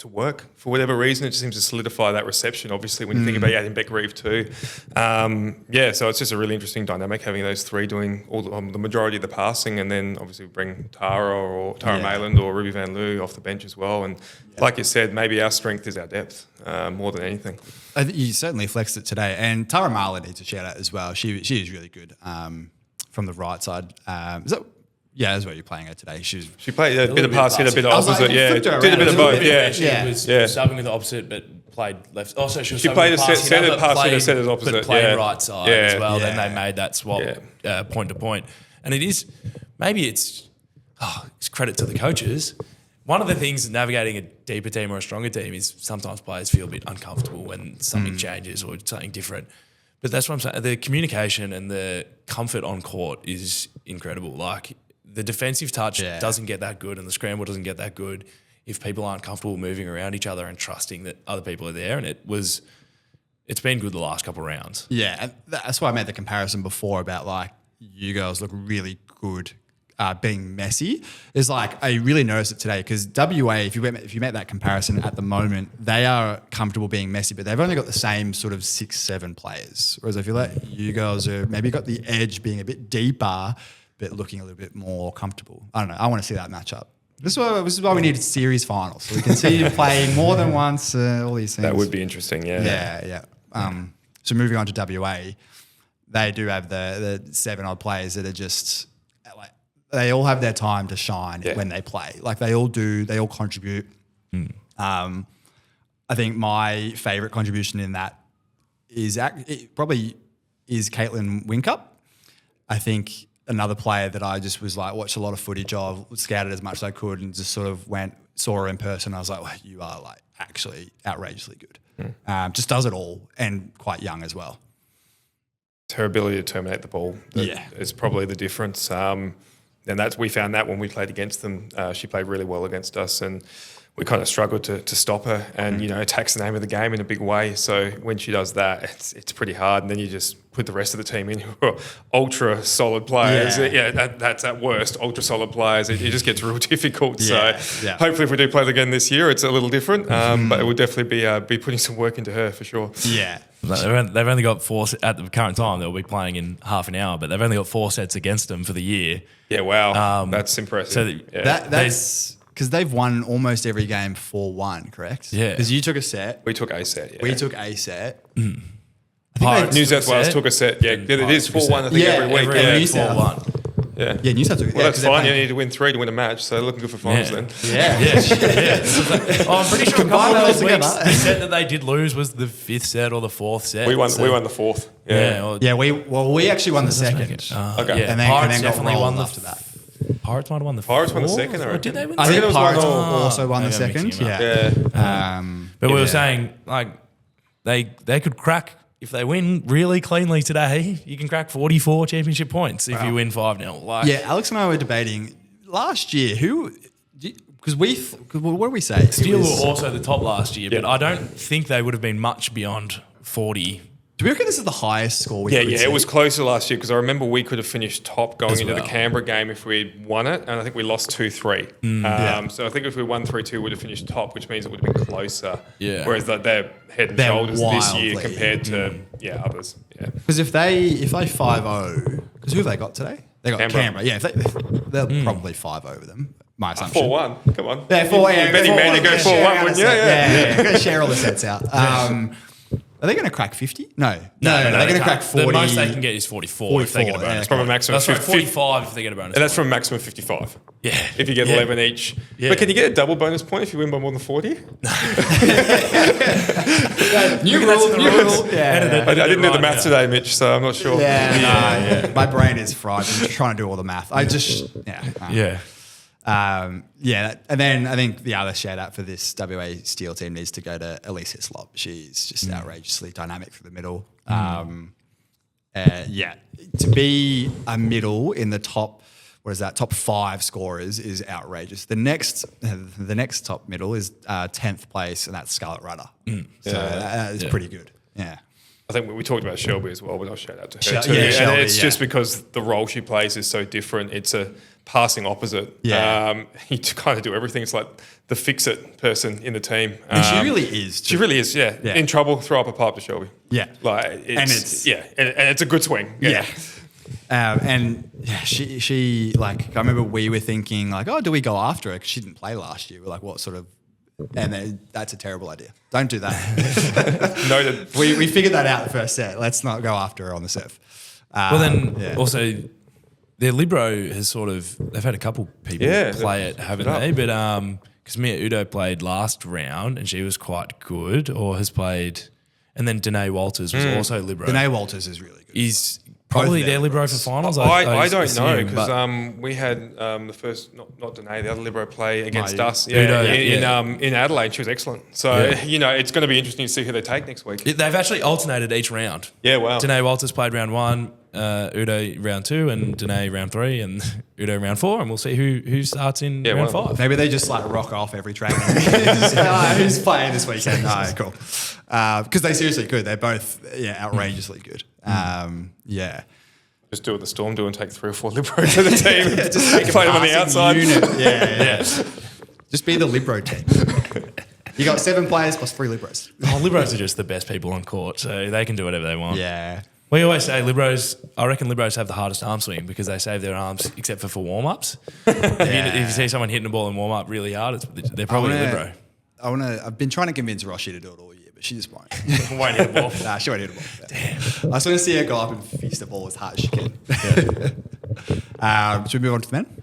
work for whatever reason. It just seems to solidify that reception. Obviously, when you think about adding Beck Reeve too, so it's just a really interesting dynamic having those 3 doing all the majority of the passing, and then obviously bring Tara Mayland or Ruby Van Loo off the bench as well. And like you said, maybe our strength is our depth more than anything. I think you certainly flexed it today, and Tara Mayland needs a shout out as well. She is really good from the right side. That's where you're playing her today. She played a bit of pass hit, a bit of opposite. Did a bit of both. She was subbing with the opposite, but played left. Also, she played a set pass hitter, set as opposite, but played right side as well. Then they made that swap point to point, and it's credit to the coaches. One of the things navigating a deeper team or a stronger team is sometimes players feel a bit uncomfortable when something changes or something different. But that's what I'm saying. The communication and the comfort on court is incredible. Like the defensive touch doesn't get that good and the scramble doesn't get that good if people aren't comfortable moving around each other and trusting that other people are there. And it's been good the last couple of rounds. Yeah, and that's why I made the comparison before about like you girls look really good being messy. Is like I really noticed it today because WA, if you make that comparison at the moment, they are comfortable being messy, but they've only got the same sort of 6-7 players. Whereas I feel like you girls are maybe got the edge being a bit deeper, but looking a little bit more comfortable. I don't know. I want to see that matchup. This is why we need series finals, so we can see you playing more than once. All these things. That would be interesting. Yeah. So moving on to WA, they do have the 7 odd players that are just like they all have their time to shine when they play. Like they all do. They all contribute. I think my favourite contribution in that is probably Caitlin Winkup. I think another player that I just was like watched a lot of footage of, scouted as much as I could, and just sort of saw her in person. I was like, well, you are like actually outrageously good. Just does it all and quite young as well. It's her ability to terminate the ball. Is probably the difference. And we found that when we played against them. She played really well against us, and we kind of struggled to stop her. And attacks the name of the game in a big way. So when she does that, it's pretty hard. And then you just put the rest of the team in who are ultra solid players. That's at worst ultra solid players. It just gets real difficult. Hopefully, if we do play again this year, it's a little different. But it would definitely be putting some work into her for sure. Yeah. They've only got 4 at the current time. They'll be playing in half an hour, but they've only got 4 sets against them for the year. Yeah, wow, that's impressive. So that's because they've won almost every game 4-1, correct? Yeah. Because you took a set. We took a set. Yeah. We took a set. Pirates New South Wales took a set. Yeah, it is 4-1. I think every week. New South. 4-1. Yeah, New South. Well, that's fine. You need to win 3 to win a match, so looking good for finals then. I'm pretty sure Combine those weeks, together. the set that they did lose was the 5th set or the 4th set. We won the 4th. We actually won the second. Okay. And then Pirates got definitely won after that. Pirates might have won the Pirates won the fourth, second, or did they win? I think Pirates one. also won the Maybe I'm second. mixing them up. But we were saying like they could crack. If they win really cleanly today, you can crack 44 championship points if you win 5-0. Like, Alex and I were debating last year because what do we say? Steele were also the top last year, but I don't think they would have been much beyond 40. Do we reckon this is the highest score we could see? It was closer last year because I remember we could have finished top going into the well. Canberra game if we'd won it, and I think we lost 2-3. So I think if we won 3-2, we would have finished top, which means it would have been closer. Yeah. Whereas they're head and shoulders this year compared to others. Yeah. Because if they 5-0, because who have they got today? They got Canberra. Yeah, they'll probably 5 over them. My assumption. 4-1. Come on. Yeah, 4. Yeah, Betting man to go 4-1, wouldn't you? Yeah. Going to share all the sets out. Are they going to crack 50? No. They're going to crack 40. The most they can get is 44 if they get a bonus. It's from a maximum of 45 if they get a bonus. And that's from a maximum of 55. Yeah. If you get 11 each. Yeah. But can you get a double bonus point if you win by more than 40? New rule. Yeah. I didn't do the math today, Mitch, so I'm not sure. My brain is fried. I'm trying to do all the math. And then I think the other shout out for this WA Steel team needs to go to Elise Hislop. She's just outrageously dynamic through the middle. To be a middle in the top, top 5 scorers is outrageous. The next top middle is 10th place, and that's Scarlett Rudder. So that is pretty good. Yeah. I think we talked about Shelby as well, but I'll shout out to her too. Shelby, it's just because the role she plays is so different. It's a passing opposite. Yeah. You kind of do everything. It's like the fix-it person in the team. And she really is. She really is, yeah. In trouble, throw up a pipe to Shelby. Yeah. And it's a good swing. Yeah. She I remember we were thinking like, oh, do we go after her? Because she didn't play last year. We're like, what sort of... And then that's a terrible idea. Don't do that. Noted. We figured that out the first set. Let's not go after her on the serve. Also, their libero has they've had a couple people play it, haven't they? But because Mia Udo played last round and she was quite good, or has played, and then Danae Walters was also libero. Danae Walters is really good. Probably Both their their libero for liberos. finals. I don't assume, know but- because we had the first not Danae, the other libero play against Mate. us Udo, in Adelaide. She was excellent. So it's going to be interesting to see who they take next week. They've actually alternated each round. Yeah, wow. Danae Walters played round 1, Udo round 2, and Danae round 3, and Udo round 4, and we'll see who starts in round wow. 5. Maybe they just like rock off every training. Who's playing this weekend? No, cool. Because they seriously could. They're both outrageously good. Yeah. Just do what the Storm do and take 3 or 4 liberos to the team. Just take a play them on the passing outside. unit. Yeah. Just be the libero team. You got 7 players plus 3 liberos. Oh, liberos are just the best people on court, so they can do whatever they want. Yeah. We always say I reckon liberos have the hardest arm swing because they save their arms except for warm-ups. If you see someone hitting a ball in warm-up really hard, they're probably a libero. I've been trying to convince Roshi to do it all year, but she just won't. Won't hit a ball. Nah, she won't hit a ball. Damn. I just want to see her go up and fist the ball as hard as she can. Should we move on to the men?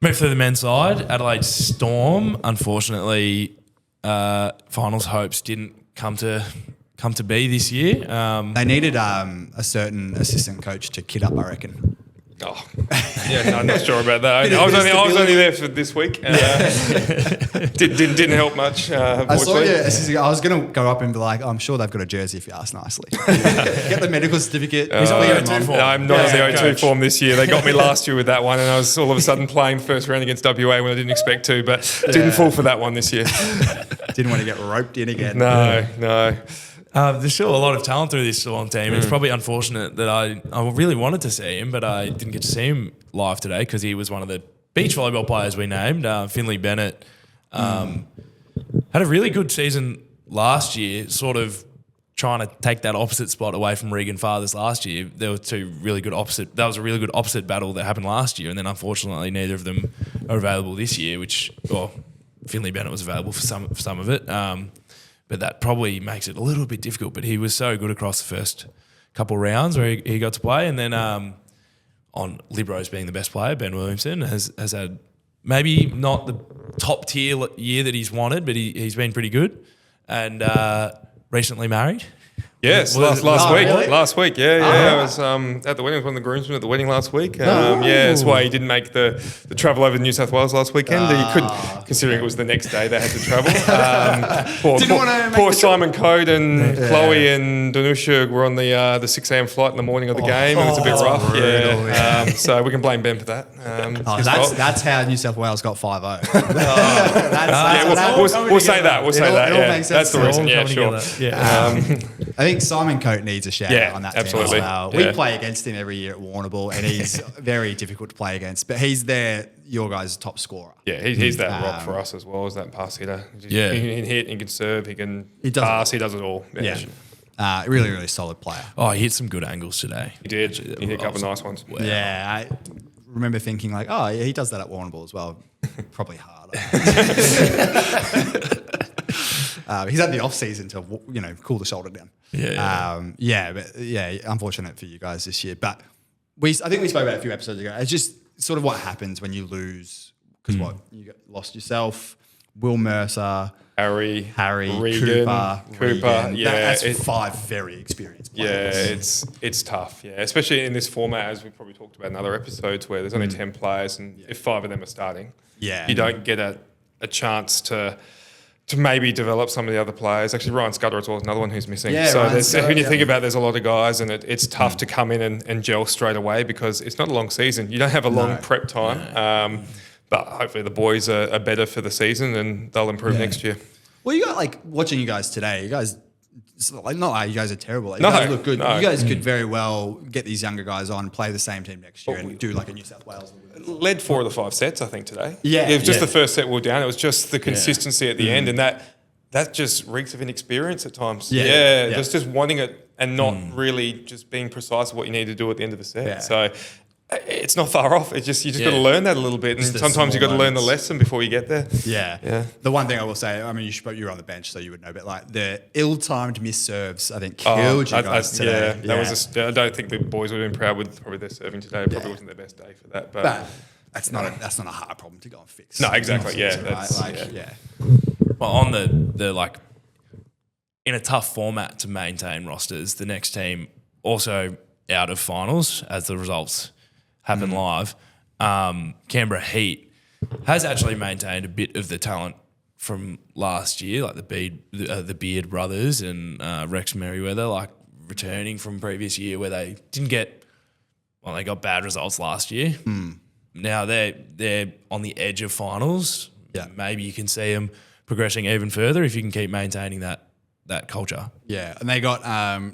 Move to the men's side. Adelaide Storm, unfortunately, finals hopes didn't come to be this year. They needed a certain assistant coach to kid up, I reckon. Oh, yeah, no, I'm not sure about that. I was only there for this week. Didn't help much. I saw your assistant. I was going to go up and be like, I'm sure they've got a jersey if you ask nicely. Get the medical certificate. He's on the O2 form. No, I'm not on the O2 form this year. They got me last year with that one, and I was all of a sudden playing first round against WA when I didn't expect to, but didn't fall for that one this year. Didn't want to get roped in again. No. There's still a lot of talent through this Storm team. It's probably unfortunate that I really wanted to see him, but I didn't get to see him live today because he was one of the beach volleyball players we named. Finley Bennett had a really good season last year, sort of trying to take that opposite spot away from Regan Fathers last year. There were two really good opposite. That was a really good opposite battle that happened last year, and then unfortunately neither of them are available this year. Finley Bennett was available for some of it. But that probably makes it a little bit difficult. But he was so good across the first couple of rounds where he got to play. And then on liberos being the best player, Ben Williamson has had maybe not the top tier year that he's wanted, but he's been pretty good. And recently married. Yes, last week. Really? Last week, I was at the wedding. I was one of the groomsmen at the wedding last week. That's why he didn't make the travel over to New South Wales last weekend. He couldn't, considering it was the next day they had to travel. Poor Simon Code and Chloe and Danusha were on the 6 a.m. flight in the morning of the game. It was a bit rough. brutal, So we can blame Ben for that. That's how New South Wales got 5-0. We'll say that. We'll say that. It all makes sense. That's the reason. Yeah, sure. I think Simon Coate needs a shout out on that absolutely. team as well. We play against him every year at Warrnambool, and he's very difficult to play against. But he's your guys' top scorer. Yeah, he's that rock for us as well as that pass hitter. Yeah. He can hit, he can serve, he can He does pass, he does it all. Really, really solid player. Oh, he hit some good angles today. He did. He hit a couple of nice ones. Wow. Yeah, I remember thinking like, he does that at Warrnambool as well. Probably harder. He's had the off season to cool the shoulder down. Unfortunate for you guys this year, but I think we spoke about it a few episodes ago. It's just sort of what happens when you lose because you lost yourself, Will Mercer, Harry, Regan, Cooper. Yeah, that's 5 very experienced players. Yeah, it's tough. Yeah, especially in this format, as we probably talked about in other episodes, where there's only 10 players, and if 5 of them are starting, you don't get a chance to maybe develop some of the other players. Actually, Ryan Scudder as well is another one who's missing. Yeah, so Scudder, when you think about it, there's a lot of guys, and it's tough to come in and gel straight away because it's not a long season. You don't have a long prep time. But hopefully the boys are better for the season and they'll improve next year. Well, you got watching you guys today. You guys, not like you guys are terrible. You No, guys look good. no. You guys could very well get these younger guys on, play the same team next year, and do like a New South Wales. Led 4 of the 5 sets, I think, today. Yeah. It was just the first set we were down. It was just the consistency at the end, and that just reeks of inexperience at times. Yeah. Just wanting it and not really just being precise of what you need to do at the end of the set. Yeah. So it's not far off. It's just you just got to learn that a little bit, and Just the sometimes you got to small learn the moments. lesson before you get there. Yeah. The one thing I will say, I mean, you were on the bench, so you would know, but like the ill-timed missed serves, I think killed you guys today. I don't think the boys would have been proud with probably their serving today. It probably wasn't their best day for that. But that's not a hard problem to go and fix. No, exactly. Yeah, Well, on the like, in a tough format to maintain rosters, the next team also out of finals as the results happen live. Canberra Heat has actually maintained a bit of the talent from last year, like the Beard brothers and Rex Merriweather, like returning from previous year where they didn't get, well, they got bad results last year. Now they're on the edge of finals. Yeah. Maybe you can see them progressing even further if you can keep maintaining that culture. Yeah, and they got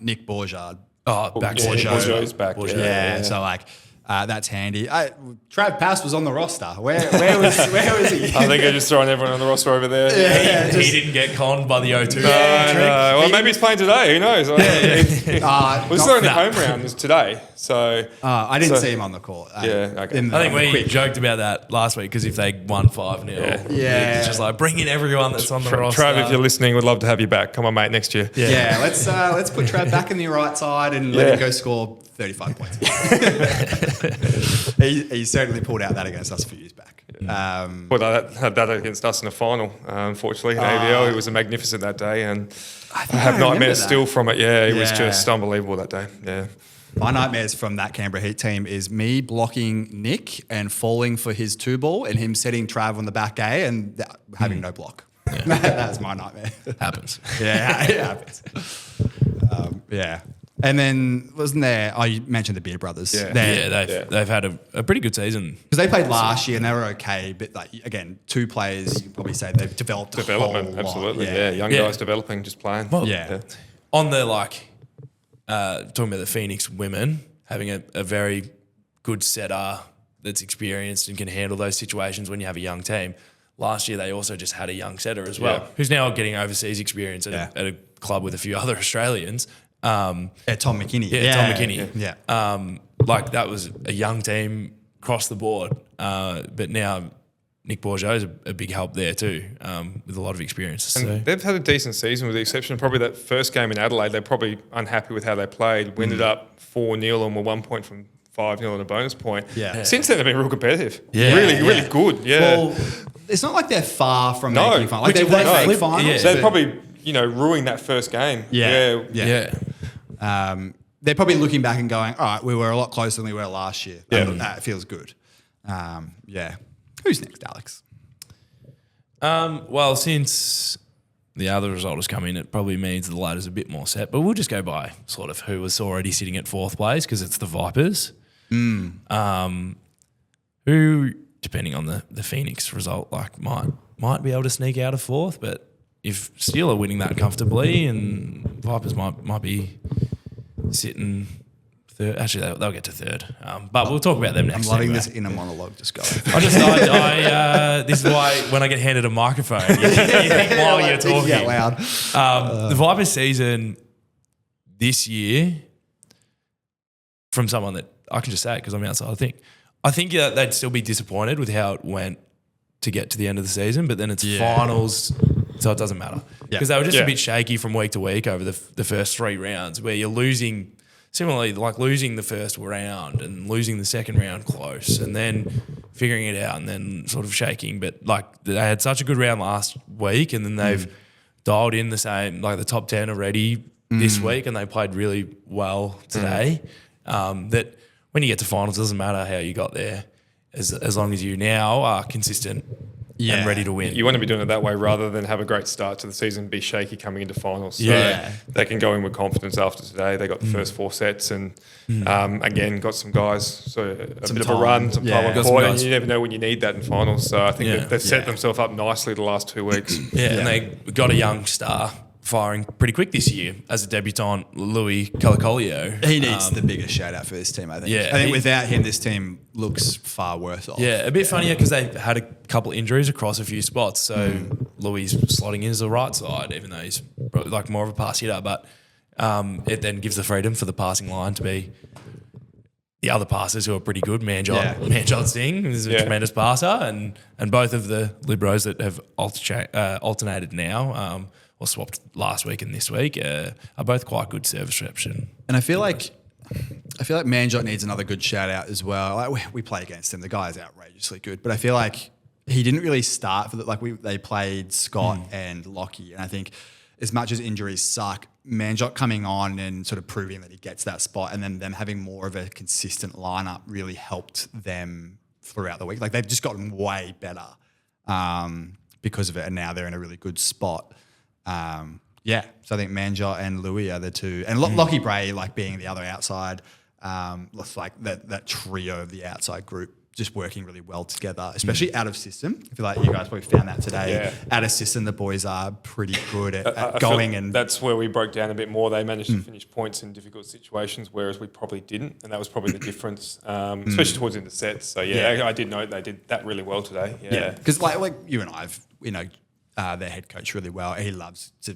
Nick Bourgeard. Oh, back Bourgeot's back. Yeah, so like that's handy. Trav Pass was on the roster. Where was he? I think they're just throwing everyone on the roster over there. He didn't get conned by the O2. No. Well, maybe he's playing today. Who knows? We're still in the home round today, so I didn't see him on the court. Okay. I think we joked about that last week because if they won 5-0, it's just like bring in everyone that's on the roster. Trav, if you're listening, we'd love to have you back. Come on, mate, next year. Yeah, let's put Trav back in the right side and let him go score 35 points. he certainly pulled out that against us a few years back. Well, that against us in the final, unfortunately, in AVL. He was magnificent that day, and I have nightmares still from it. Yeah, he was just unbelievable that day. Yeah. My nightmares from that Canberra Heat team is me blocking Nick and falling for his 2-ball and him setting Trav on the back A and having no block. Yeah. That's my nightmare. Happens. Yeah, it happens. Yeah. And then wasn't there? Oh, you mentioned the Beer Brothers. They've had a pretty good season because they played last year and they were okay. But like again, 2 players, you could probably say they've developed development. Absolutely, young guys developing, just playing. Well, on the talking about the Phoenix women having a very good setter that's experienced and can handle those situations when you have a young team. Last year, they also just had a young setter as well, who's now getting overseas experience at a club with a few other Australians. Tom McKinney. Tom McKinney. Yeah. That was a young team across the board. But now Nick Bourgeot is a big help there too, with a lot of experience. So. They've had a decent season with the exception of probably that first game in Adelaide. They're probably unhappy with how they played. We ended up 4-0 and were 1 point from 5-0 and a bonus point. Yeah. Since then, they've been real competitive. Really good. Yeah. Well, it's not like they're far from making finals. Like they've made finals. Yeah. They're probably, ruining that first game. Yeah. They're probably looking back and going, all right, we were a lot closer than we were last year. That feels good. Who's next, Alex? Well, since the other result has come in, it probably means the ladder's a bit more set. But we'll just go by sort of who was already sitting at 4th place because it's the Vipers. Who, depending on the Phoenix result, might be able to sneak out of 4th. But if Steel are winning that comfortably, and Vipers might be sitting 3rd. Actually, they'll get to 3rd. But we'll talk about them next. I'm loving this inner monologue just going. This is why when I get handed a microphone, you think while you're talking. Out loud. The Vipers season this year, from someone that I can just say it because I'm outside, I think they'd still be disappointed with how it went to get to the end of the season, but then it's finals, so it doesn't matter. Because they were just a bit shaky from week to week over the first 3 rounds where you're losing. Similarly, like losing the first round and losing the second round close and then figuring it out and then sort of shaking. But like they had such a good round last week and then they've dialed in the same, like the top 10 already this week and they played really well today. That when you get to finals, it doesn't matter how you got there as long as you now are consistent and ready to win. You want to be doing it that way rather than have a great start to the season, be shaky coming into finals. So they can go in with confidence after today. They got the first 4 sets and, again, got some guys, so a bit of a run, some time on court, and you never know when you need that in finals. So I think they've set themselves up nicely the last 2 weeks. And they got a young star firing pretty quick this year as a debutant, Louis Calicolio. He needs the biggest shout out for this team, I think. I think without him, this team looks far worse off. Yeah, a bit funnier because they had a couple of injuries across a few spots. So Louis slotting in as the right side, even though he's like more of a pass hitter. But it then gives the freedom for the passing line to be the other passers who are pretty good. Manjot Singh is a tremendous passer, and both of the Libros that have alternated now, or swapped last week and this week, are both quite good service reception. And I feel like Manjot needs another good shout out as well. Like we play against him. The guy is outrageously good, but I feel like he didn't really start for they played Scott and Lockie, and I think as much as injuries suck, Manjot coming on and sort of proving that he gets that spot, and then them having more of a consistent lineup really helped them throughout the week. Like they've just gotten way better because of it, and now they're in a really good spot. So I think Manjot and Louis are the two, and Lockie Bray like being the other outside. Looks like that trio of the outside group just working really well together, especially out of system. I feel like you guys probably found that today. Yeah. Out of system, the boys are pretty good at going, and that's where we broke down a bit more. They managed to finish points in difficult situations, whereas we probably didn't, and that was probably the difference, especially towards in the sets. So I did note they did that really well today. Yeah, because like you and I, their head coach really well. He loves to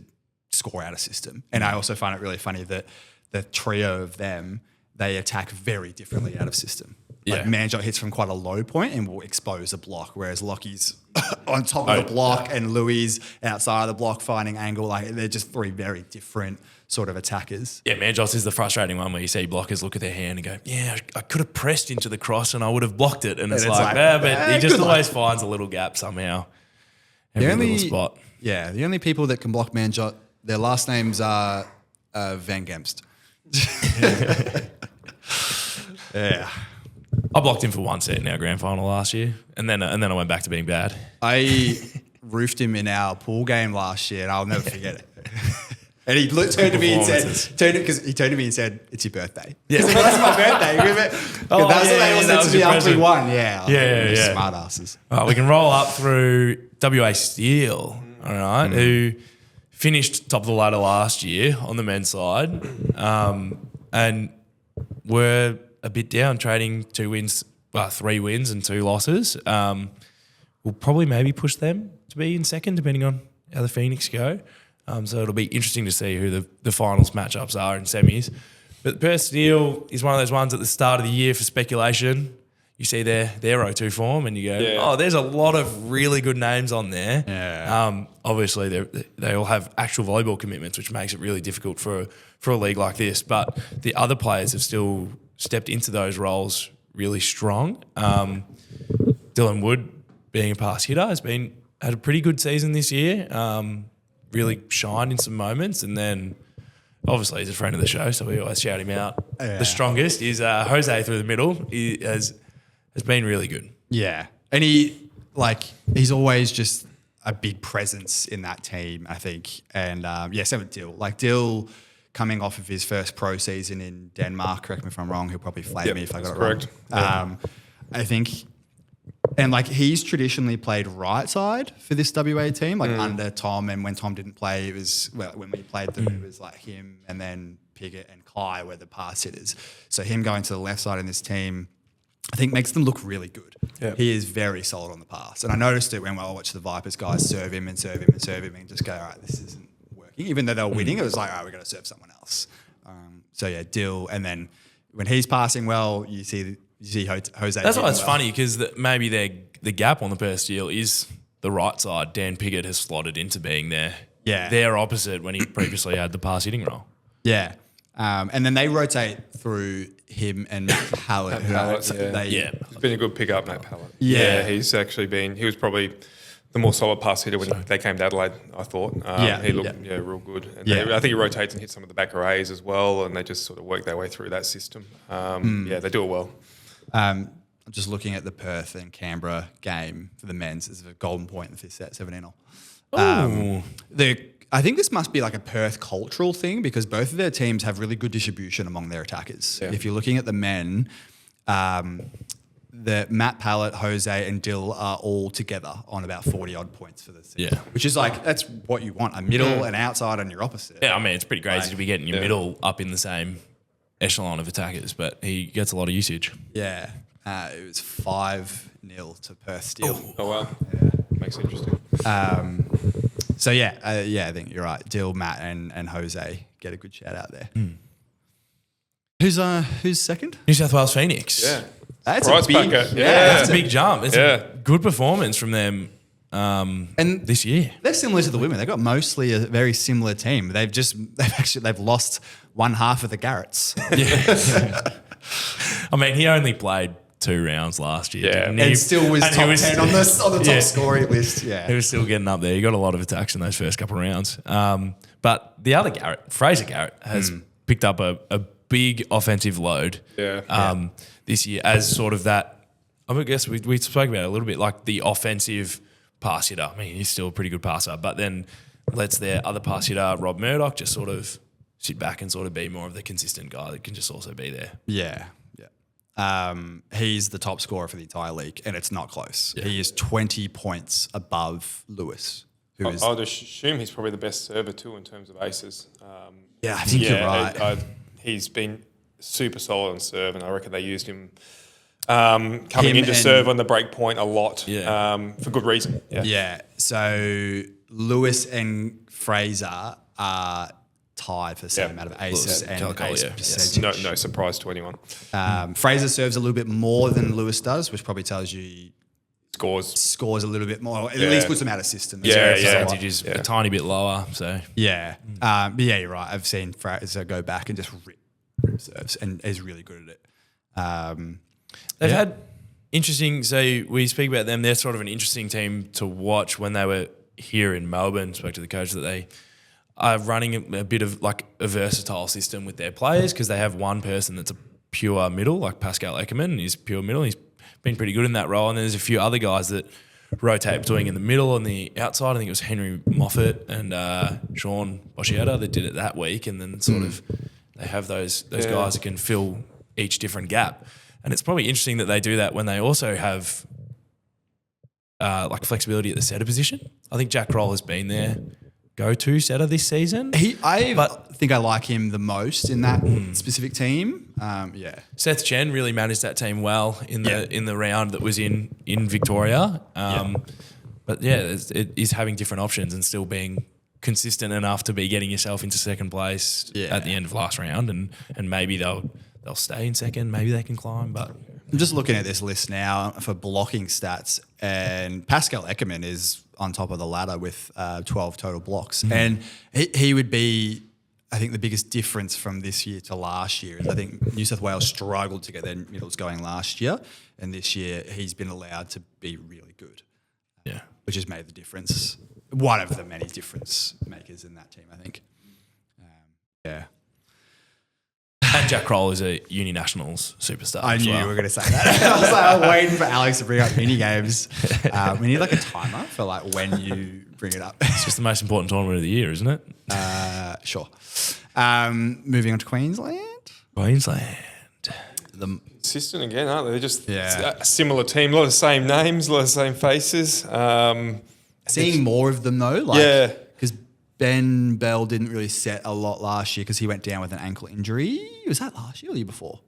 score out of system, and I also find it really funny that the trio of them, they attack very differently out of system. Like Manjot hits from quite a low point and will expose a block, whereas Lockie's on top of the block and Louis outside of the block finding angle. Like they're just three very different sort of attackers. Yeah, Manjot is the frustrating one where you see blockers look at their hand and go, yeah, I could have pressed into the cross and I would have blocked it. And it's like, but he just always finds a little gap somehow. Every little spot. Yeah, the only people that can block Manjot, their last names are Van Gemst. Yeah. I blocked him for one set in our grand final last year, and then I went back to being bad. I roofed him in our pool game last year, and I'll never forget it. And he turned to me and said, "It's your birthday." Yeah, like, that's my birthday. Remember? That's what they all said to me after we won. Yeah. Smart asses. Right, we can roll up through WA Steel. All right, who finished top of the ladder last year on the men's side, and were a bit down, trading 3 wins and 2 losses. We'll probably maybe push them to be in second, depending on how the Phoenix go. So it'll be interesting to see who the finals matchups are in semis. But Perth Steel is one of those ones at the start of the year for speculation. You see their O2 form and you go, there's a lot of really good names on there. Yeah. Obviously, they all have actual volleyball commitments, which makes it really difficult for a league like this. But the other players have still stepped into those roles really strong. Dylan Wood, being a pass hitter, had a pretty good season this year. Really shined in some moments, and then obviously he's a friend of the show, so we always shout him out. The strongest is Jose through the middle. He has been really good. Yeah, and he's always just a big presence in that team, I think. And same with Dill. Like Dill, coming off of his first pro season in Denmark, correct me if I'm wrong, he'll probably flame me if I got it correct. Wrong. I think, and like he's traditionally played right side for this WA team, like under Tom, and when Tom didn't play, it was, when we played them, it was like him and then Piggott and Kai were the pass hitters. So him going to the left side in this team, I think makes them look really good. Yep. He is very solid on the pass. And I noticed it when I watched the Vipers guys serve him and serve him and serve him and just go, all right, this isn't working. Even though they were winning, it was like, all right, we've got to serve someone else. Dill. And then when he's passing well, you see Jose. That's why it's funny, because maybe the gap on the Perth Steel is the right side. Dan Piggott has slotted into being their opposite when he previously had the pass hitting role. Yeah. And then they rotate through him and Matt Pallett. It's been a good pick-up, Matt Pallett. Yeah. He's actually he was probably the more solid pass hitter when they came to Adelaide, I thought. He looked real good. And I think he rotates and hits some of the back arrays as well, and they just sort of work their way through that system. They do it well. I'm just looking at the Perth and Canberra game for the men's. It's a golden point in the 5th set, 7-0. I think this must be like a Perth cultural thing, because both of their teams have really good distribution among their attackers. Yeah. If you're looking at the men, the Matt Pallett, Jose and Dill are all together on about 40-odd points for the season. Yeah. Which is like, that's what you want, a middle, an outside and your opposite. Yeah, I mean, it's pretty crazy to be getting your middle up in the same echelon of attackers, but he gets a lot of usage. Yeah. It was 5-0 to Perth Steel. Oh wow. Yeah. Makes it interesting. I think you're right. Dill, Matt, and Jose get a good shout out there. Who's second? New South Wales Phoenix. Yeah, that's a big. That's a big jump. It's a good performance from them. And this year they're similar to the women. They've got mostly a very similar team. They've lost one half of the Garretts. Yeah. I mean, he only played 2 rounds last year, didn't he? And still was top 10 on the top scoring list. Yeah, he was still getting up there. He got a lot of attacks in those first couple of rounds. But the other Garrett, Fraser Garrett, has picked up a big offensive load this year as sort of that. I guess we spoke about it a little bit, like the offensive pass hitter. I mean, he's still a pretty good passer, but then lets their other pass hitter, Rob Murdoch, just sort of sit back and sort of be more of the consistent guy that can just also be there. Yeah. He's the top scorer for the entire league, and it's not close. Yeah. He is 20 points above Lewis, who is. I would assume he's probably the best server too in terms of aces. I think you're right. He's been super solid on serve, and I reckon they used him coming into serve on the break point a lot for good reason. Yeah. So Lewis and Fraser are tied for the same amount of aces and ace percentage. No surprise to anyone. Fraser serves a little bit more than Lewis does, which probably tells you scores a little bit more. At least puts them out of system. Percentage is a tiny bit lower. So but you're right. I've seen Fraser go back and just rip serves, and is really good at it. They've had interesting. So we speak about them. They're sort of an interesting team to watch. When they were here in Melbourne, spoke to the coach that they are running a bit of like a versatile system with their players, because they have one person that's a pure middle, like Pascal Eckermann is pure middle. He's been pretty good in that role. And then there's a few other guys that rotate between in the middle and the outside. I think it was Henry Moffat and Sean Boschietta that did it that week. And then sort of they have those guys that can fill each different gap. And it's probably interesting that they do that when they also have like flexibility at the setter position. I think Jack Kroll has been their go-to setter this season. I think I like him the most in that specific team. Seth Chen really managed that team well in the round that was in Victoria. But it is having different options and still being consistent enough to be getting yourself into second place at the end of last round, and maybe they'll stay in second. Maybe they can climb, but. I'm just looking at this list now for blocking stats, and Pascal Eckermann is on top of the ladder with 12 total blocks. And he would be, I think, the biggest difference from this year to last year is I think New South Wales struggled to get their middles going last year, and this year he's been allowed to be really good, which has made the difference. One of the many difference makers in that team, I think. And Jack Kroll is a Uni Nationals superstar. I knew you were going to say that. I was waiting for Alex to bring up uni games. We need like a timer for like when you bring it up. It's just the most important tournament of the year, isn't it? Sure. Moving on to Queensland. Consistent again, aren't they? They're just a similar team. A lot of the same names, a lot of the same faces. Seeing more of them though. Because Ben Bell didn't really set a lot last year because he went down with an ankle injury. Was that last year or the year before?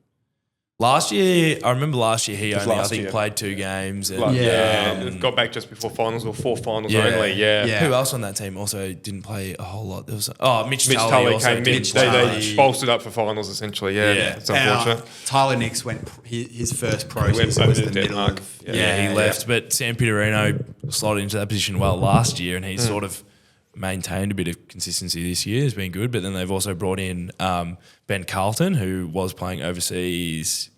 Last year, I remember last year he only, I think, played 2 games. And, got back just before finals or 4 finals only. Who else on that team also didn't play a whole lot? There was Mitch Tully also came. didn't They bolstered up for finals essentially. It's unfortunate. Tyler Nix went his first pro season was to the Denmark. middle. He left, but Sam Pittarino slotted into that position well last year, and he's sort of maintained a bit of consistency this year. Has been good, but then they've also brought in Ben Carlton, who was playing overseas.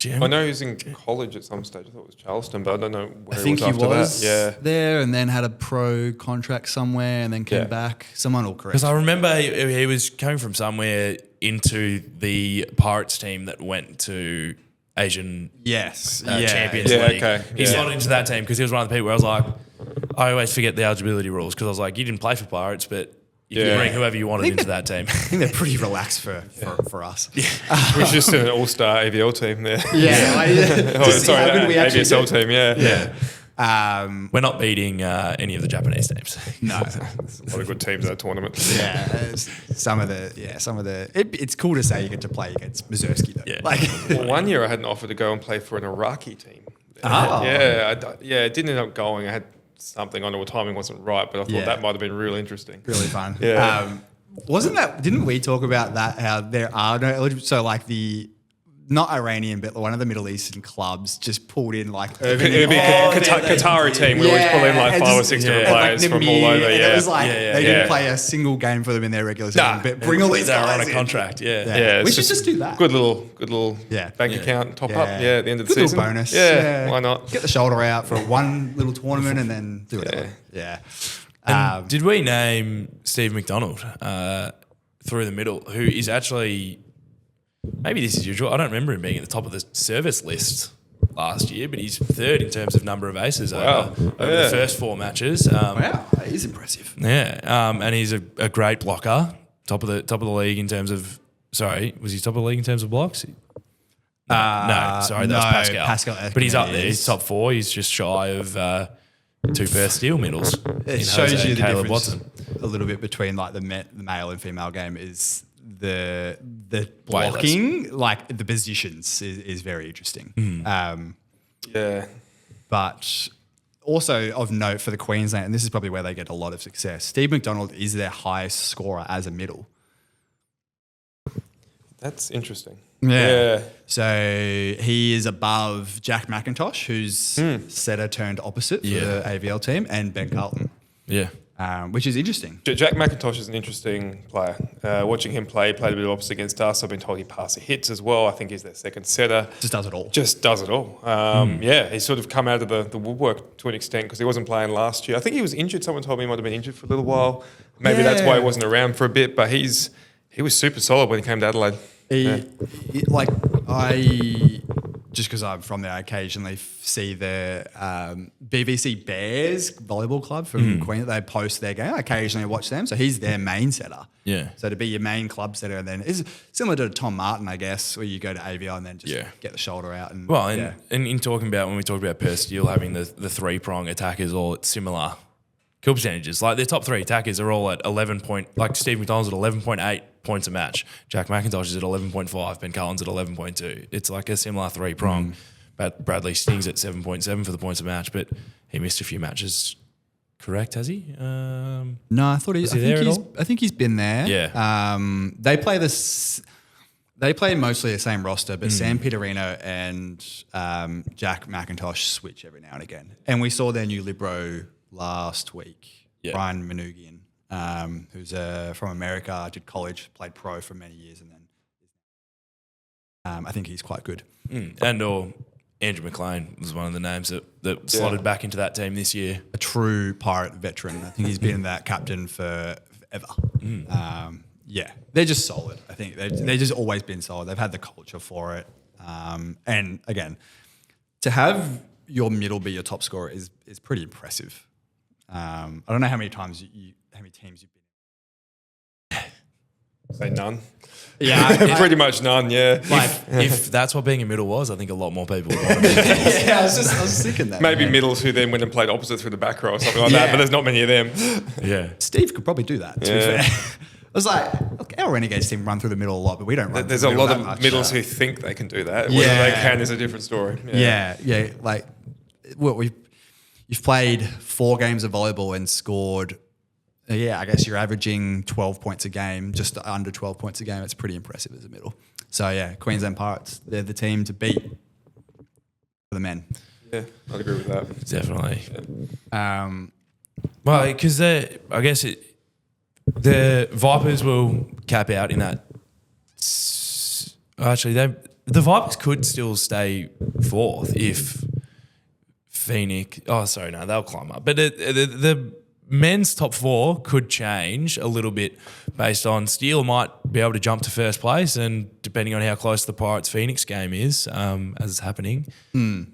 I know he was in college at some stage. I thought it was Charleston, but I don't know where he was after was that. there and then had a pro contract somewhere and then came back. Someone will correct. Because I remember he was coming from somewhere into the Pirates team that went to Asian Champions League. Okay. He slotted into that team because he was one of the people where I was like, I always forget the eligibility rules because I was like, you didn't play for Pirates, but you could bring whoever you wanted into that team. I think they're pretty relaxed for us. We're just an all-star AVL team there. AVSL team, We're not beating any of the Japanese teams. No. There's a lot of good teams in that tournament. It's cool to say you get to play against Mazursky though. Well, one year I had an offer to go and play for an Iraqi team. It didn't end up going. I had something on it, timing wasn't right, but I thought that might have been real interesting. Really fun. Didn't we talk about that, how there are no eligible, so like not Iranian, but one of the Middle Eastern clubs just pulled in like It'd be a Qatari team. We always pull in like 5 or 6 different players from all over. It was like they didn't play a single game for them in their regular season, but bring all these guys on a contract. We should just do that. Good little bank account top up. At the end of the season. Good little bonus. Why not? Get the shoulder out for one little tournament and then do it. And did we name Steve McDonald through the middle, who is actually, maybe this is usual, I don't remember him being at the top of the service list last year, but he's third in terms of number of aces over the first 4 matches. Wow, that is impressive. Yeah, and he's a great blocker, top of the league in terms of. Sorry, was he top of the league in terms of blocks? That was Pascal. Ekman But he's up there. He's top 4. He's just shy of 2 Perth Steel medals. It shows you the difference a little bit between like the male and female game is the blocking, like the positions is very interesting. But also of note for the Queensland, and this is probably where they get a lot of success, Steve McDonald is their highest scorer as a middle. That's interesting. Yeah. So he is above Jack McIntosh, who's setter turned opposite for the AVL team, and Ben Carlton. Yeah. which is interesting. Jack McIntosh is an interesting player. Watching him play, played a bit of opposite against us. I've been told he passes hits as well. I think he's their second setter. Just does it all. Yeah, he's sort of come out of the woodwork to an extent because he wasn't playing last year. I think he was injured. Someone told me he might have been injured for a little while. Maybe that's why he wasn't around for a bit. But he was super solid when he came to Adelaide. Just because I'm from there, I occasionally see the BVC Bears volleyball club from Queensland. They post their game. I occasionally watch them. So he's their main setter. Yeah. So to be your main club setter, and then is similar to Tom Martin, I guess, where you go to AVL and then just get the shoulder out. And in talking about when we talked about Perth Steel having the 3-prong attackers all at similar kill percentages, like their top 3 attackers are all at 11 point. Like Steve McDonald's at 11.8 points a match. Jack McIntosh is at 11.5. Ben Cullen's at 11.2. It's like a similar 3-prong. But Bradley Sting's at 7.7 for the points a match, but he missed a few matches. Correct, has he? No, I thought I think he's been there. Yeah. They play mostly the same roster, but Sam Peterino and Jack McIntosh switch every now and again. And we saw their new libero last week, Brian Manugian. Who's from America, did college, played pro for many years, and then I think he's quite good. And Andrew McLean was one of the names that slotted back into that team this year. A true Pirate veteran. I think he's been that captain for ever. They're just solid. I think they've just always been solid. They've had the culture for it. And again, to have your middle be your top scorer is pretty impressive. I don't know how many teams you've been in. Say none. Yeah, pretty much none. Yeah. If that's what being a middle was, I think a lot more people would want to be. I was thinking that. Maybe middles who then went and played opposite through the back row or something like that, but there's not many of them. Yeah. Steve could probably do that, to be fair. I was like, look, our Renegades team run through the middle a lot, but we don't run There's through the middle a lot of middles who think they can do that. Whether they can is a different story. Like, you've played 4 games of volleyball and scored, I guess you're averaging 12 points a game, just under 12 points a game. It's pretty impressive as a middle. So, Queensland Pirates, they're the team to beat for the men. Yeah, I'd agree with that. Definitely. Because the Vipers will cap out in that. Actually, the Vipers could still stay 4th if Phoenix. Oh, sorry, no, they'll climb up. But the men's top 4 could change a little bit based on Steele might be able to jump to first place, and depending on how close the Pirates Phoenix game is, as it's happening,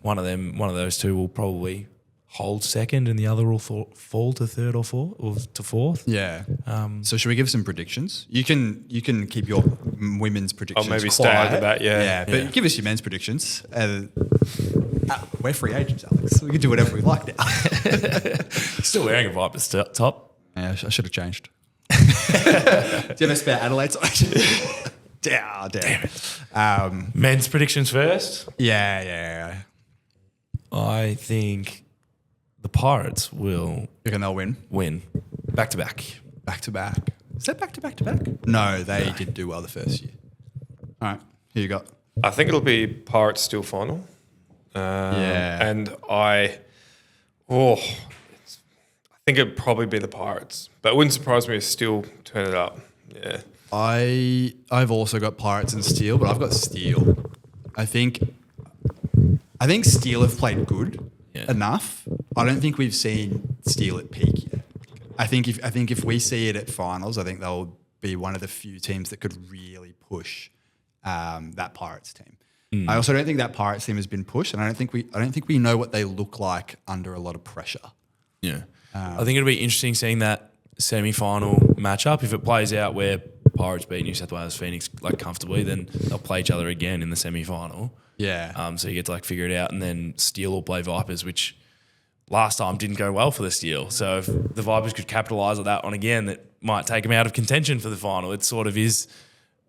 one of those two will probably hold second, and the other will fall to 3rd or 4th or to 4th. Yeah. So should we give some predictions? You can keep your women's predictions. I'll maybe quiet. stay under that. Yeah. But give us your men's predictions. We're free agents, Alex. We can do whatever we like now. Still wearing a Vipers top. Yeah, I should have changed. Do you have a spare Adelaide selection? Damn it. Men's predictions first. Yeah. I think the Pirates will. You reckon they'll win? Win. Back to back. Back to back. Is that back to back to back? No, they did do well the first year. All right, who you got? I think it'll be Pirates Steel final. And I think it'd probably be the Pirates, but it wouldn't surprise me if Steel turn it up. Yeah, I've also got Pirates and Steel, but I've got Steel. I think Steel have played good enough. I don't think we've seen Steel at peak yet. I think if we see it at finals, I think they'll be one of the few teams that could really push that Pirates team. I also don't think that Pirates team has been pushed, and I don't think we know what they look like under a lot of pressure. Yeah. I think it'll be interesting seeing that semi-final matchup. If it plays out where Pirates beat New South Wales Phoenix like comfortably, then they'll play each other again in the semi-final. Yeah. So you get to like figure it out, and then Steel will play Vipers, which last time didn't go well for the Steel. So if the Vipers could capitalise on that one again, that might take them out of contention for the final. It sort of is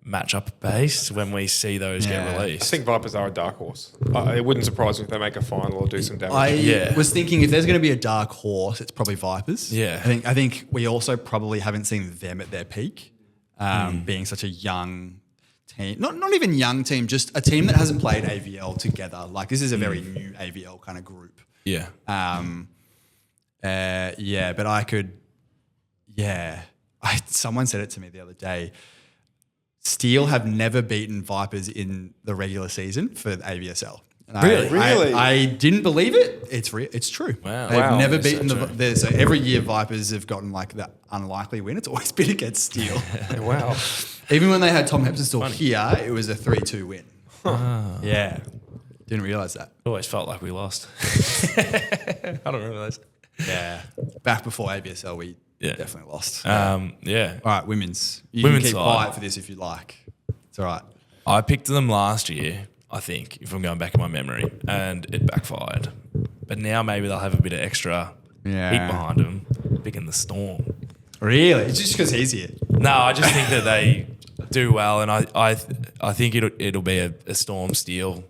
matchup based when we see those get released. I think Vipers are a dark horse. It wouldn't surprise me if they make a final or do some damage. I was thinking if there's going to be a dark horse, it's probably Vipers. Yeah. I think we also probably haven't seen them at their peak, being such a young team. Not even young team, just a team that hasn't played AVL together. Like this is a very new AVL kind of group. Yeah. But I could, someone said it to me the other day. Steel have never beaten Vipers in the regular season for the AVSL. And Really? I didn't believe it. It's true. Wow. They've never That's beaten so so every year Vipers have gotten like the unlikely win. It's always been against Steel. Wow. Even when they had Tom Hepsonstall here, it was a 3-2 win. Yeah. Didn't realise that. Always felt like we lost. I don't remember those. Yeah. Back before AVSL, we definitely lost. Yeah. All right, women's. You Women's can keep side. quiet for this if you like. It's all right. I picked them last year, I think, if I'm going back in my memory, and it backfired. But now maybe they'll have a bit of extra heat behind them, picking the Storm. Really? It's just because he's here. No, I just think that they do well, and I think it'll be a Storm Steel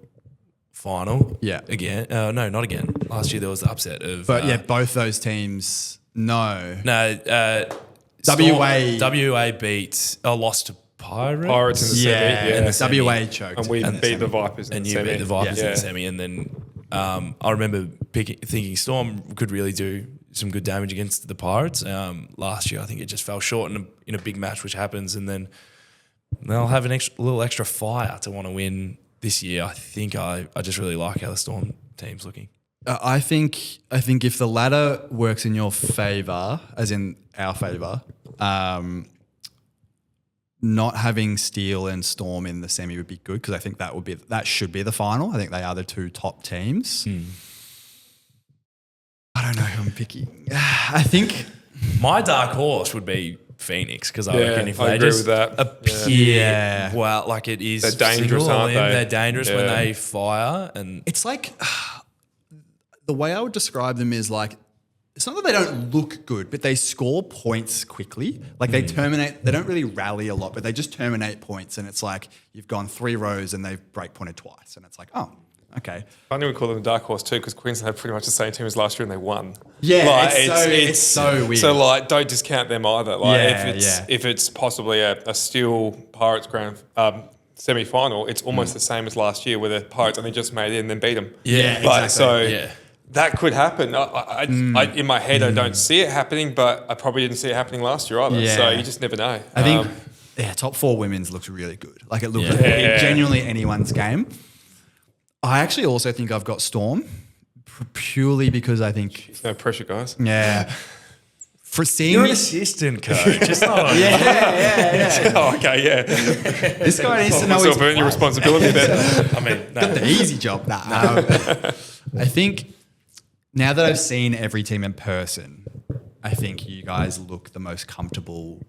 final. Yeah. Again. No, not again. Last year there was the upset of. But both those teams, no. No. WA beat. Lost to Pirates in the semi. in the semi. WA choked. And we beat the Vipers in And the you semi. beat the Vipers in Yeah. the semi, and then I remember thinking Storm could really do some good damage against the Pirates. Last year, I think it just fell short in a big match, which happens, and then they'll have a little extra fire to want to win this year. I think I just really like how the Storm team's looking. I think if the ladder works in your favour, as in our favour, not having Steel and Storm in the semi would be good because I think that should be the final. I think they are the two top teams. I don't know who I'm picking. I think My dark horse would be Phoenix because I reckon if I they agree just with that. appear well, like it is, They're dangerous, single aren't limb, they? They're dangerous when Yeah. they fire, and it's like the way I would describe them is like it's not that they don't look good, but they score points quickly. Like they terminate. They don't really rally a lot, but they just terminate points, and it's like you've gone 3 rows and they've break pointed twice, and it's like okay. Funny we call them a dark horse too, because Queensland had pretty much the same team as last year and they won. Yeah, Like, it's so weird. So like, don't discount them either. Like, Yeah, if it's possibly a Steel Pirates grand semi final, it's almost the same as last year, where the Pirates only just made it and then beat them. Yeah, Like, exactly. So Yeah. that could happen. I in my head, I don't see it happening, but I probably didn't see it happening last year either. Yeah. So you just never know. I think top 4 women's looks really good. Like it looks like genuinely anyone's game. I actually also think I've got Storm purely because I think no pressure, guys. for seeing you're an assistant coach. It's not yeah. Oh, okay, yeah. This guy needs to know his Myself earn your responsibility there. I mean, got the easy job. I think now that I've seen every team in person, I think you guys look the most comfortable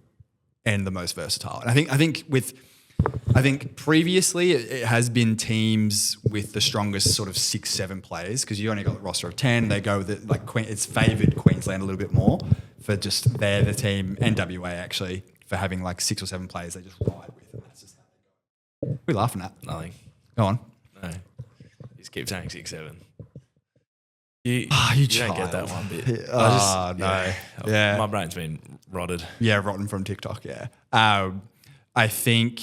and the most versatile. And I think previously it has been teams with the strongest sort of 6-7 players because you only got a roster of 10. They go with it, like it's favoured Queensland a little bit more for just they're the team, and WA actually for having like 6 or 7 players they just ride with. And that's just how they go. What are we laughing at? nothing. Go on. No, you just keep saying 6-7. You you don't get that child. one bit. Yeah. My brain's been rotted. Yeah, rotten from TikTok. Yeah. I think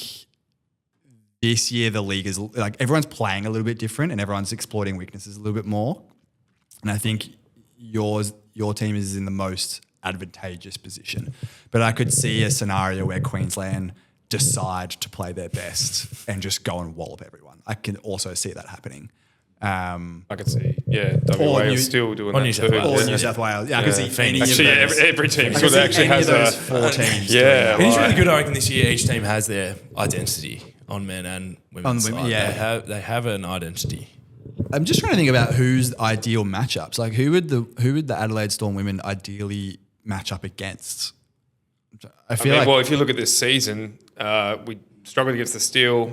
this year the league is like everyone's playing a little bit different and everyone's exploiting weaknesses a little bit more. And I think your team is in the most advantageous position. But I could see a scenario where Queensland decide to play their best and just go and wallop everyone. I can also see that happening. I could see, WA is still doing that too. Or New South Wales. Yeah, I can see any of Actually, those. every team I can sort of see actually any has of those a 4 teams. Yeah, It is really good. I reckon this year each team has their identity on men and women's On women, side. yeah. They have an identity. I'm just trying to think about who's the ideal matchups. Like who would the Adelaide Storm women ideally match up against? I feel like well, if you look at this season, we struggled against the Steel.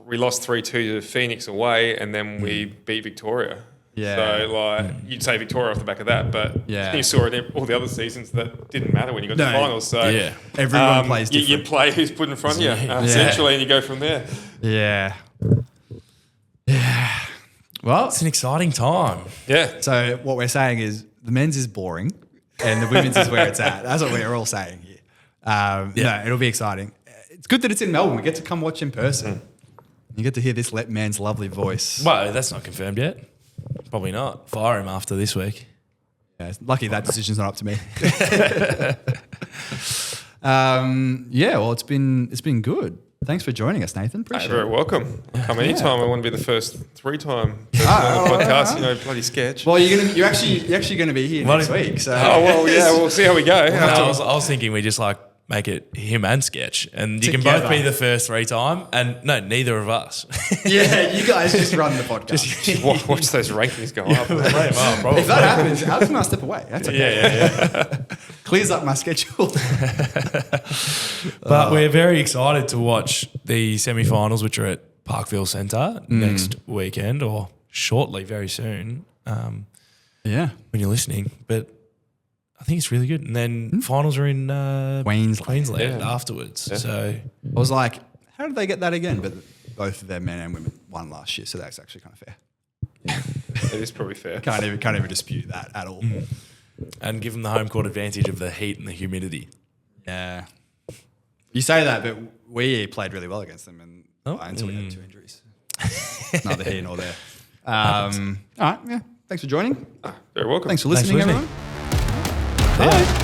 We lost 3-2 to Phoenix away, and then we beat Victoria. Yeah. So you'd say Victoria off the back of that, but Yeah. you saw it in all the other seasons that didn't matter when you got to the finals. So everyone plays different. You play who's put in front of you, essentially, and you go from there. Yeah. Yeah. Well, It's an exciting time. Yeah. so what we're saying is the men's is boring and the women's is where it's at. That's what we're all saying here. No, it'll be exciting. It's good that it's in Melbourne. We get to come watch in person. You get to hear this man's lovely voice. Well, that's not confirmed yet. Probably not. Fire him after this week. Yeah, it's lucky that decision's not up to me. Well, it's been good. Thanks for joining us, Nathan. Appreciate Very it. welcome. Come anytime. I want to be the first 3-time person on the podcast. Bloody sketch. Well, you're actually going to be here next week. So we'll see how we go. I was thinking we just make it him and Sketch, and you can Together. both be the first 3-time, and no, neither of us. yeah, you guys just run the podcast. Just watch those rankings go up. If that happens, Alex might step away. That's okay. Yeah. Clears up my schedule. But we're very excited to watch the semi-finals, which are at Parkville Centre next weekend or shortly, very soon. Yeah. When you're listening, but I think it's really good. And then finals are in Queensland afterwards. So I was like, how did they get that again? But both of their men and women won last year, so that's actually kind of fair. It is probably fair. Can't even dispute that at all. and give them the home court advantage of the heat and the humidity. Yeah. You say that, but we played really well against them until we had 2 injuries. Neither here nor there. All right, yeah. Thanks for joining. Very welcome. Thanks for listening, listening. everyone. Bye.